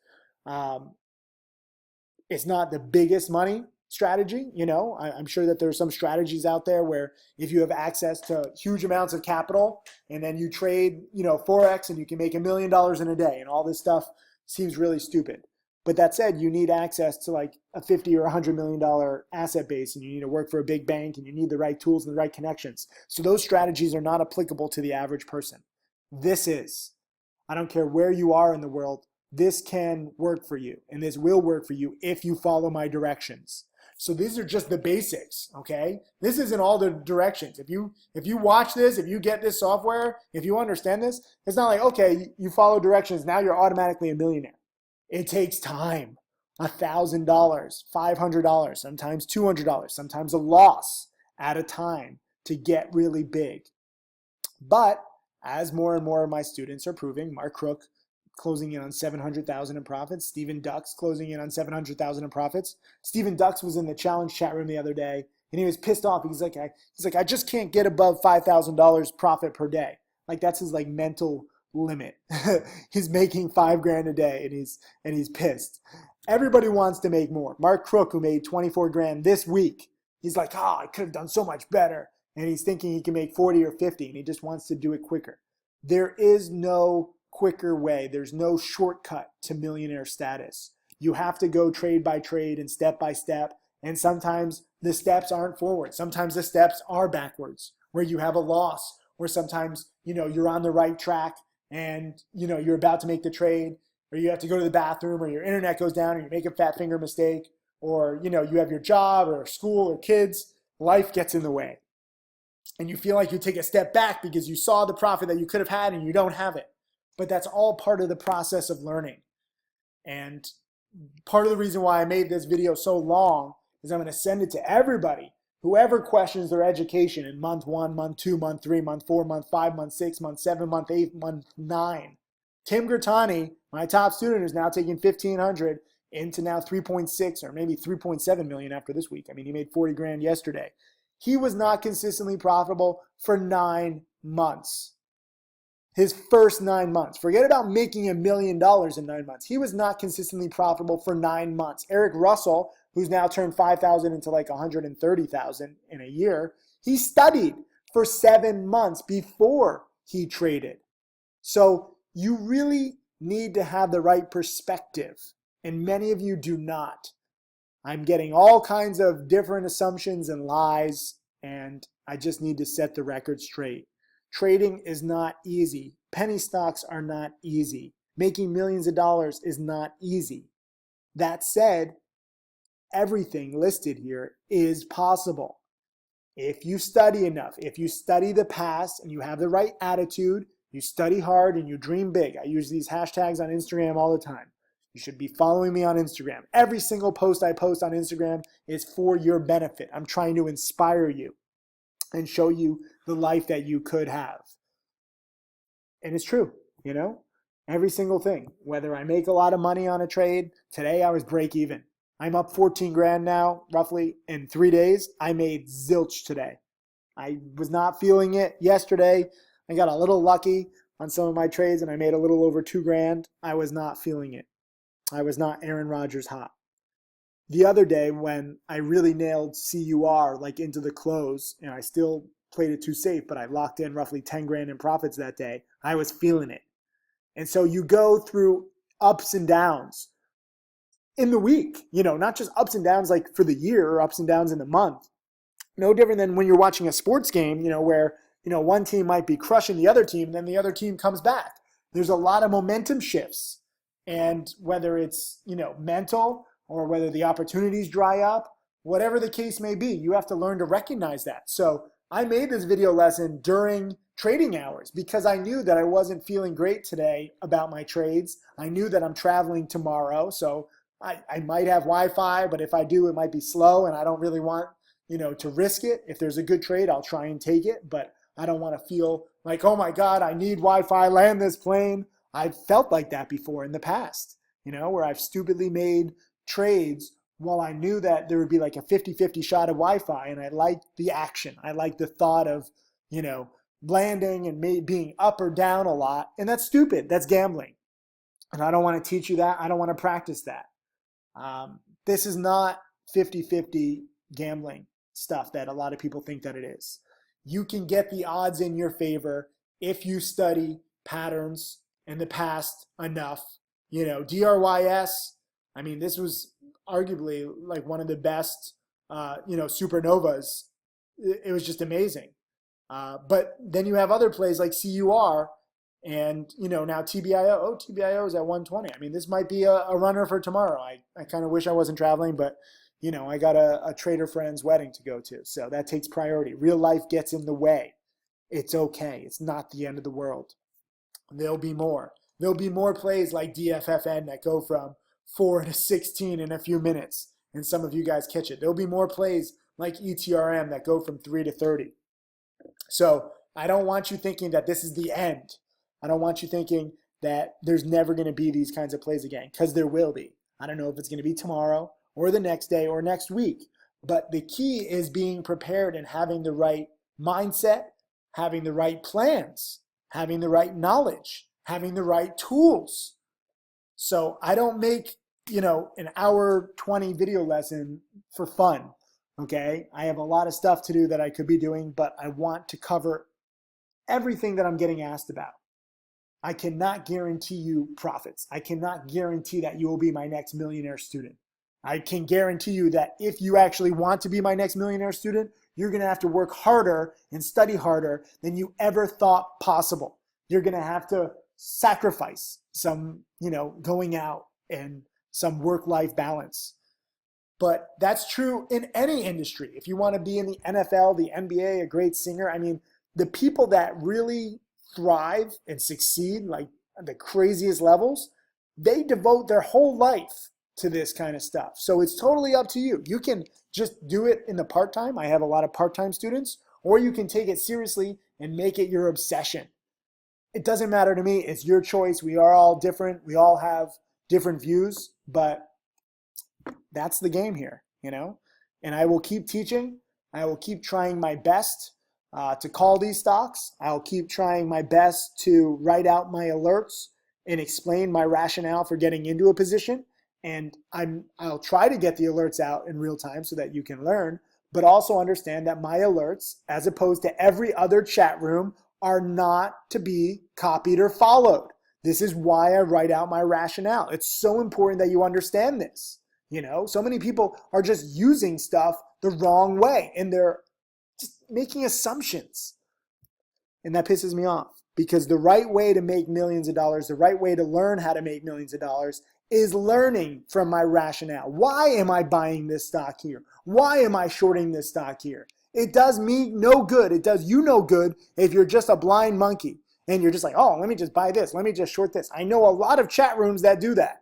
It's not the biggest money strategy. I'm sure that there's some strategies out there where if you have access to huge amounts of capital and then you trade, Forex, and you can make $1 million in a day, and all this stuff seems really stupid. But that said, you need access to like a $50 or $100 million asset base, and you need to work for a big bank, and you need the right tools and the right connections. So those strategies are not applicable to the average person. This is. I don't care where you are in the world. This can work for you, and this will work for you if you follow my directions. So these are just the basics, okay? This isn't all the directions. If you watch this, if you get this software, if you understand this, it's not like, okay, you follow directions, now you're automatically a millionaire. It takes time. $1,000, $500, sometimes $200, sometimes a loss at a time to get really big. But as more and more of my students are proving, Mark Crook closing in on 700,000 in profits, Stephen Ducks closing in on 700,000 in profits. Stephen Ducks was in the challenge chat room the other day, and he was pissed off. He's like, I just can't get above $5,000 profit per day. Like, that's his like mental limit. He's making $5,000 a day, and he's pissed. Everybody wants to make more. Mark Crook, who made 24 grand this week, he's like, I could have done so much better. And he's thinking he can make 40 or 50, and he just wants to do it quicker. There is no quicker way. There's no shortcut to millionaire status. You have to go trade by trade and step by step. And sometimes the steps aren't forward. Sometimes the steps are backwards, where you have a loss, or sometimes, you're on the right track and, you're about to make the trade, or you have to go to the bathroom, or your internet goes down, or you make a fat finger mistake, or, you have your job or school or kids. Life gets in the way. and you feel like you take a step back because you saw the profit that you could have had and you don't have it. But that's all part of the process of learning. And part of the reason why I made this video so long is I'm going to send it to everybody, whoever questions their education in month 1, month 2, month 3, month 4, month 5, month 6, month 7, month 8, month 9. Tim Grattani, my top student, is now taking 1,500 into now 3.6 or maybe 3.7 million after this week. I mean, he made 40 grand yesterday. He was not consistently profitable for 9 months. His first 9 months. Forget about making $1 million in 9 months. He was not consistently profitable for 9 months. Eric Russell, who's now turned 5,000 into like 130,000 in a year, he studied for 7 months before he traded. So you really need to have the right perspective, and many of you do not. I'm getting all kinds of different assumptions and lies, and I just need to set the record straight. Trading is not easy. Penny stocks are not easy. Making millions of dollars is not easy. That said, everything listed here is possible. If you study enough, if you study the past and you have the right attitude, you study hard and you dream big. I use these hashtags on Instagram all the time. You should be following me on Instagram. Every single post I post on Instagram is for your benefit. I'm trying to inspire you and show you the life that you could have. And it's true, you know, every single thing. Whether I make a lot of money on a trade, today I was break even. I'm up 14 grand now, roughly in 3 days. I made zilch today. I was not feeling it yesterday. I got a little lucky on some of my trades and I made a little over 2 grand. I was not feeling it. I was not Aaron Rodgers hot. The other day when I really nailed CUR like into the close, and I still played it too safe, but I locked in roughly 10 grand in profits that day, I was feeling it. And so you go through ups and downs in the week, you know, not just ups and downs like for the year or ups and downs in the month. No different than when you're watching a sports game, you know, where, you know, one team might be crushing the other team, and then the other team comes back. There's a lot of momentum shifts. And whether it's, you know, mental or whether the opportunities dry up, whatever the case may be, you have to learn to recognize that. So I made this video lesson during trading hours because I knew that I wasn't feeling great today about my trades. I knew that I'm traveling tomorrow, so I might have Wi-Fi, but if I do, it might be slow, and I don't really want, you know, to risk it. If there's a good trade, I'll try and take it, but I don't want to feel like, oh my God, I need Wi-Fi, land this plane. I've felt like that before in the past, you know, where I've stupidly made trades while I knew that there would be like a 50-50 shot of Wi-Fi, and I liked the action. I liked the thought of, you know, landing and being up or down a lot, and that's stupid. That's gambling, and I don't want to teach you that. I don't want to practice that. This is not 50-50 gambling stuff that a lot of people think that it is. You can get the odds in your favor if you study patterns in the past enough. You know, DRYS, I mean, this was arguably like one of the best, you know, supernovas. It was just amazing. But then you have other plays like CUR and, you know, now TBIO. Oh, TBIO is at 120. I mean, this might be a runner for tomorrow. I kind of wish I wasn't traveling, but, you know, I got a trader friend's wedding to go to. So that takes priority. Real life gets in the way. It's okay. It's not the end of the world. There'll be more. There'll be more plays like DFFN that go from 4 to 16 in a few minutes, and some of you guys catch it. There'll be more plays like ETRM that go from 3 to 30. So I don't want you thinking that this is the end. I don't want you thinking that there's never going to be these kinds of plays again, because there will be. I don't know if it's going to be tomorrow or the next day or next week, but the key is being prepared and having the right mindset, having the right plans, having the right knowledge, having the right tools. So I don't make, you know, an hour 20 video lesson for fun, okay? I have a lot of stuff to do that I could be doing, but I want to cover everything that I'm getting asked about. I cannot guarantee you profits. I cannot guarantee that you will be my next millionaire student. I can guarantee you that if you actually want to be my next millionaire student, you're going to have to work harder and study harder than you ever thought possible. You're going to have to sacrifice some, you know, going out and some work-life balance. But that's true in any industry. If you want to be in the NFL, the NBA, a great singer, I mean, the people that really thrive and succeed, like at the craziest levels, they devote their whole life to this kind of stuff. So it's totally up to you. You can just do it in the part-time. I have a lot of part-time students, or you can take it seriously and make it your obsession. It doesn't matter to me. It's your choice. We are all different. We all have different views, but that's the game here, you know? And I will keep teaching. I will keep trying my best to call these stocks. I'll keep trying my best to write out my alerts and explain my rationale for getting into a position. And I'll try to get the alerts out in real time so that you can learn, but also understand that my alerts, as opposed to every other chat room, are not to be copied or followed. This is why I write out my rationale. It's so important that you understand this. You know, so many people are just using stuff the wrong way and they're just making assumptions. And that pisses me off because the right way to make millions of dollars, the right way to learn how to make millions of dollars is learning from my rationale. Why am I buying this stock here? Why am I shorting this stock here? It does me no good. It does you no good if you're just a blind monkey and you're just like, oh, let me just buy this. Let me just short this. I know a lot of chat rooms that do that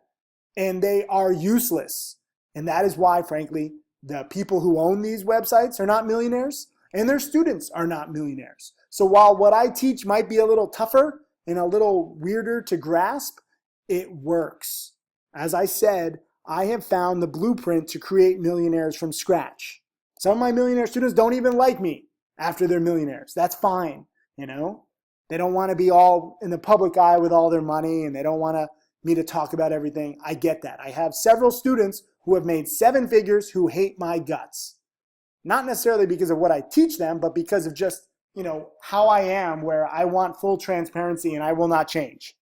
and they are useless. And that is why, frankly, the people who own these websites are not millionaires and their students are not millionaires. So while what I teach might be a little tougher and a little weirder to grasp, it works. As I said, I have found the blueprint to create millionaires from scratch. Some of my millionaire students don't even like me after they're millionaires. That's fine, you know? They don't want to be all in the public eye with all their money and they don't want me to talk about everything. I get that. I have several students who have made 7 figures who hate my guts. Not necessarily because of what I teach them, but because of just, you know, how I am, where I want full transparency and I will not change.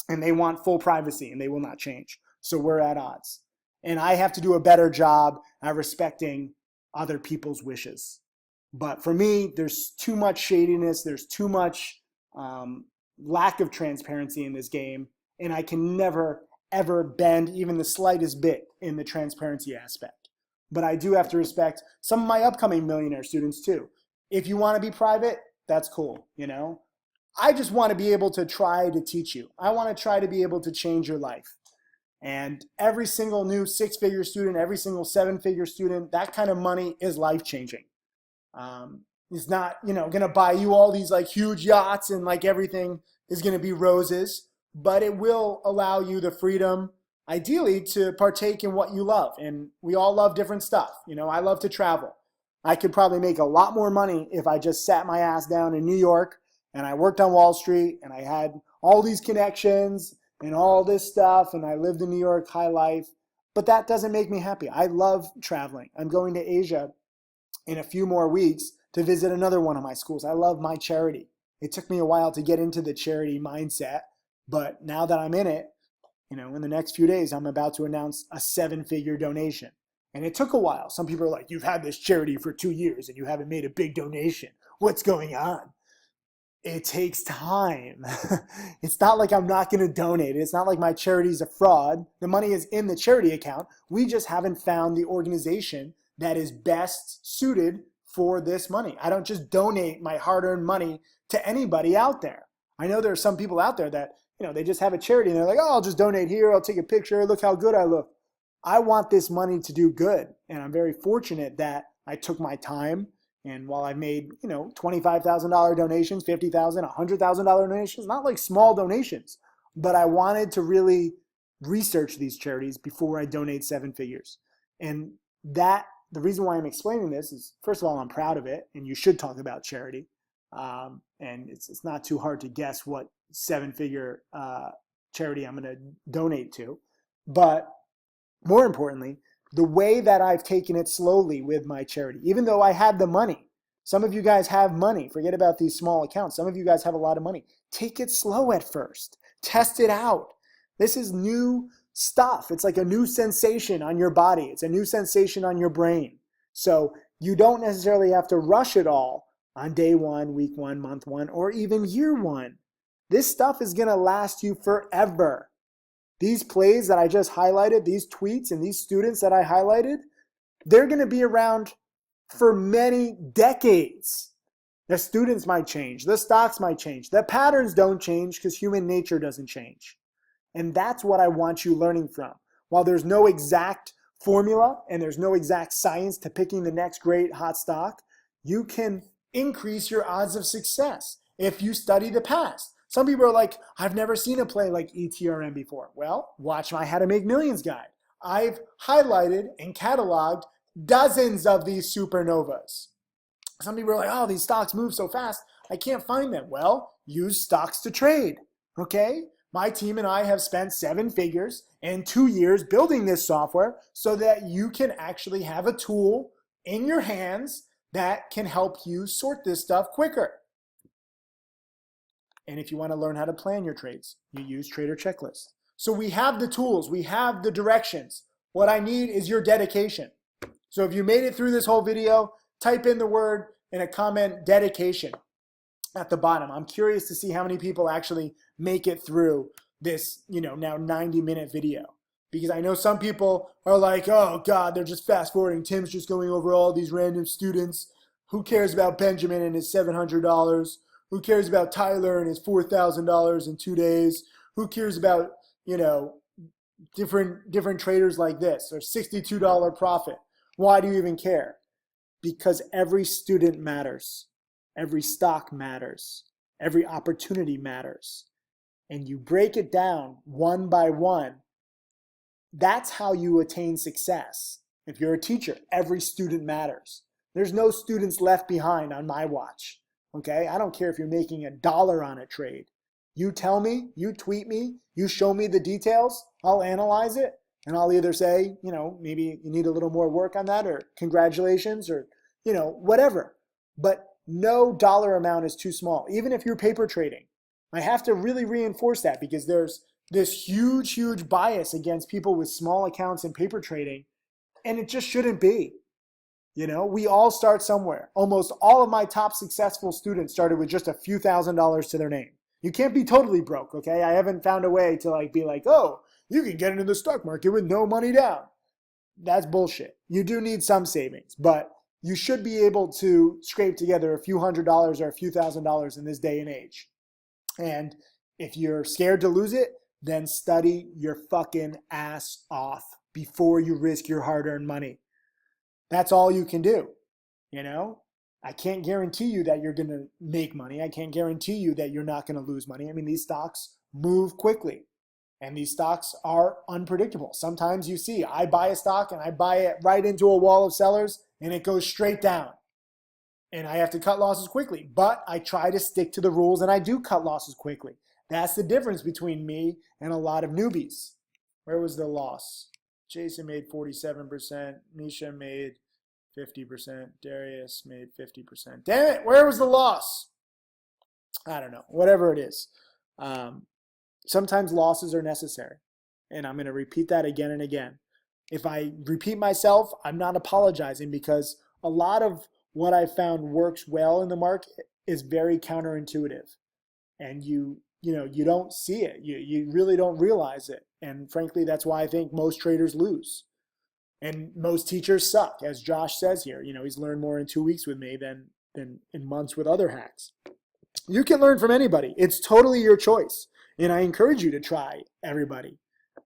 And they want full privacy and they will not change. So we're at odds. And I have to do a better job at respecting other people's wishes. But for me, there's too much shadiness. There's too much lack of transparency in this game. And I can never, ever bend even the slightest bit in the transparency aspect. But I do have to respect some of my upcoming millionaire students too. If you want to be private, that's cool, you know? I just want to be able to try to teach you. I want to try to be able to change your life. And every single new 6-figure student, every single 7-figure student, that kind of money is life-changing. It's not, you know, going to buy you all these like huge yachts and like everything is going to be roses, but it will allow you the freedom, ideally, to partake in what you love. And we all love different stuff. You know, I love to travel. I could probably make a lot more money if I just sat my ass down in New York and I worked on Wall Street and I had all these connections and all this stuff and I lived in New York high life. But that doesn't make me happy. I love traveling. I'm going to Asia in a few more weeks to visit another one of my schools. I love my charity. It took me a while to get into the charity mindset, but now that I'm in it, you know, in the next few days, I'm about to announce a 7-figure donation. And it took a while. Some people are like, you've had this charity for 2 years and you haven't made a big donation. What's going on? It takes time. It's not like I'm not going to donate. It's not like my charity is a fraud. The money is in the charity account. We just haven't found the organization that is best suited for this money. I don't just donate my hard-earned money to anybody out there. I know there are some people out there that, you know, they just have a charity and they're like, oh, I'll just donate here. I'll take a picture. Look how good I look. I want this money to do good. And I'm very fortunate that I took my time. And while I made, you know, $25,000 donations, $50,000, $100,000 donations, not like small donations, but I wanted to really research these charities before I donate 7 figures. And that, the reason why I'm explaining this is, first of all, I'm proud of it, and you should talk about charity. And it's not too hard to guess what 7-figure charity I'm going to donate to. But more importantly, the way that I've taken it slowly with my charity, even though I had the money. Some of you guys have money. Forget about these small accounts. Some of you guys have a lot of money. Take it slow at first. Test it out. This is new stuff. It's like a new sensation on your body. It's a new sensation on your brain. So you don't necessarily have to rush it all on day 1, week 1, month 1, or even year 1. This stuff is going to last you forever. These plays that I just highlighted, these tweets and these students that I highlighted, They're going to be around for many decades. The students might change. The stocks might change. The patterns don't change because human nature doesn't change. And that's what I want you learning from. While there's no exact formula and there's no exact science to picking the next great hot stock, you can increase your odds of success if you study the past. Some people are like, I've never seen a play like ETRM before. Well, watch my How to Make Millions guide. I've highlighted and cataloged dozens of these supernovas. Some people are like, oh, these stocks move so fast, I can't find them. Well, use stocks to trade, okay? My team and I have spent 7 figures and 2 years building this software so that you can actually have a tool in your hands that can help you sort this stuff quicker. And if you want to learn how to plan your trades, you use Trader Checklist. So we have the tools, we have the directions. What I need is your dedication. So if you made it through this whole video, type in the word in a comment, dedication, at the bottom. I'm curious to see how many people actually make it through this, now 90-minute video. Because I know some people are like, oh God, they're just fast forwarding. Tim's just going over all these random students. Who cares about Benjamin and his $700? Who cares about Tyler and his $4,000 in 2 days? Who cares about, different traders like this or $62 profit? Why do you even care? Because every student matters. Every stock matters. Every opportunity matters. And you break it down one by one. That's how you attain success. If you're a teacher, every student matters. There's no students left behind on my watch. Okay? I don't care if you're making $1 on a trade. You tell me, you tweet me, you show me the details, I'll analyze it, and I'll either say, maybe you need a little more work on that, or congratulations, or, whatever. But no dollar amount is too small, even if you're paper trading. I have to really reinforce that because there's this huge bias against people with small accounts in paper trading, and it just shouldn't be. We all start somewhere. Almost all of my top successful students started with just a few $1,000s to their name. You can't be totally broke, okay? I haven't found a way to be like, oh, you can get into the stock market with no money down. That's bullshit. You do need some savings, but you should be able to scrape together a few $100s or a few $1,000s in this day and age. And if you're scared to lose it, then study your fucking ass off before you risk your hard-earned money. That's all you can do, I can't guarantee you that you're going to make money. I can't guarantee you that you're not going to lose money. I mean, these stocks move quickly, and these stocks are unpredictable. Sometimes you see, I buy a stock and I buy it right into a wall of sellers, and it goes straight down. And I have to cut losses quickly. But I try to stick to the rules, and I do cut losses quickly. That's the difference between me and a lot of newbies. Where was the loss? Jason made 47%. Misha made 50%. Darius made 50%. Damn it, where was the loss? I don't know. Whatever it is. Sometimes losses are necessary. And I'm going to repeat that again and again. If I repeat myself, I'm not apologizing, because a lot of what I found works well in the market is very counterintuitive. And you don't see it. You really don't realize it. And frankly, that's why I think most traders lose. And most teachers suck, as Josh says here. He's learned more in 2 weeks with me than in months with other hacks. You can learn from anybody. It's totally your choice. And I encourage you to try everybody.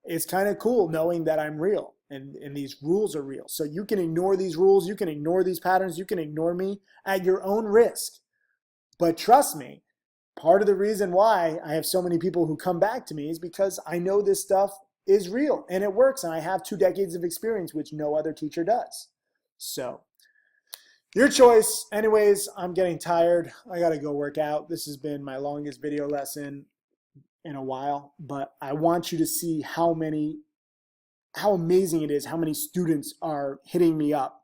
It's kind of cool knowing that I'm real and these rules are real. So you can ignore these rules. You can ignore these patterns. You can ignore me at your own risk. But trust me, part of the reason why I have so many people who come back to me is because I know this stuff is real and it works, and I have 2 decades of experience, which no other teacher does. So your choice. Anyways, I'm getting tired. I gotta go work out. This has been my longest video lesson in a while, but I want you to see how amazing it is, how many students are hitting me up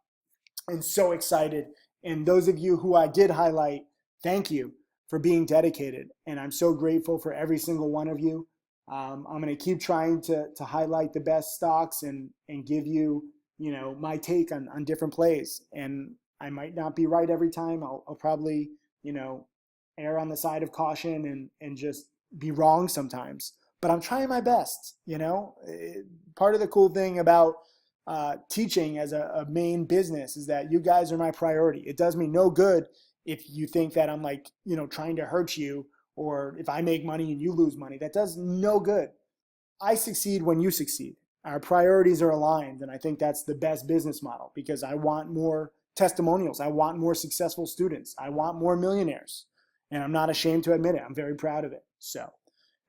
and so excited. And those of you who I did highlight, thank you for being dedicated. And I'm so grateful for every single one of you. I'm going to keep trying to highlight the best stocks and give you, my take on different plays. And I might not be right every time. I'll probably, err on the side of caution and just be wrong sometimes. But I'm trying my best, Part of the cool thing about teaching as a main business is that you guys are my priority. It does me no good if you think that I'm like, trying to hurt you, or if I make money and you lose money. That does no good. I succeed when you succeed. Our priorities are aligned, and I think that's the best business model, because I want more testimonials. I want more successful students. I want more millionaires, and I'm not ashamed to admit it. I'm very proud of it. So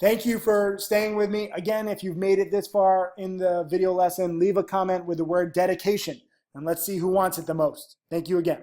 thank you for staying with me. Again, if you've made it this far in the video lesson, leave a comment with the word dedication, and let's see who wants it the most. Thank you again.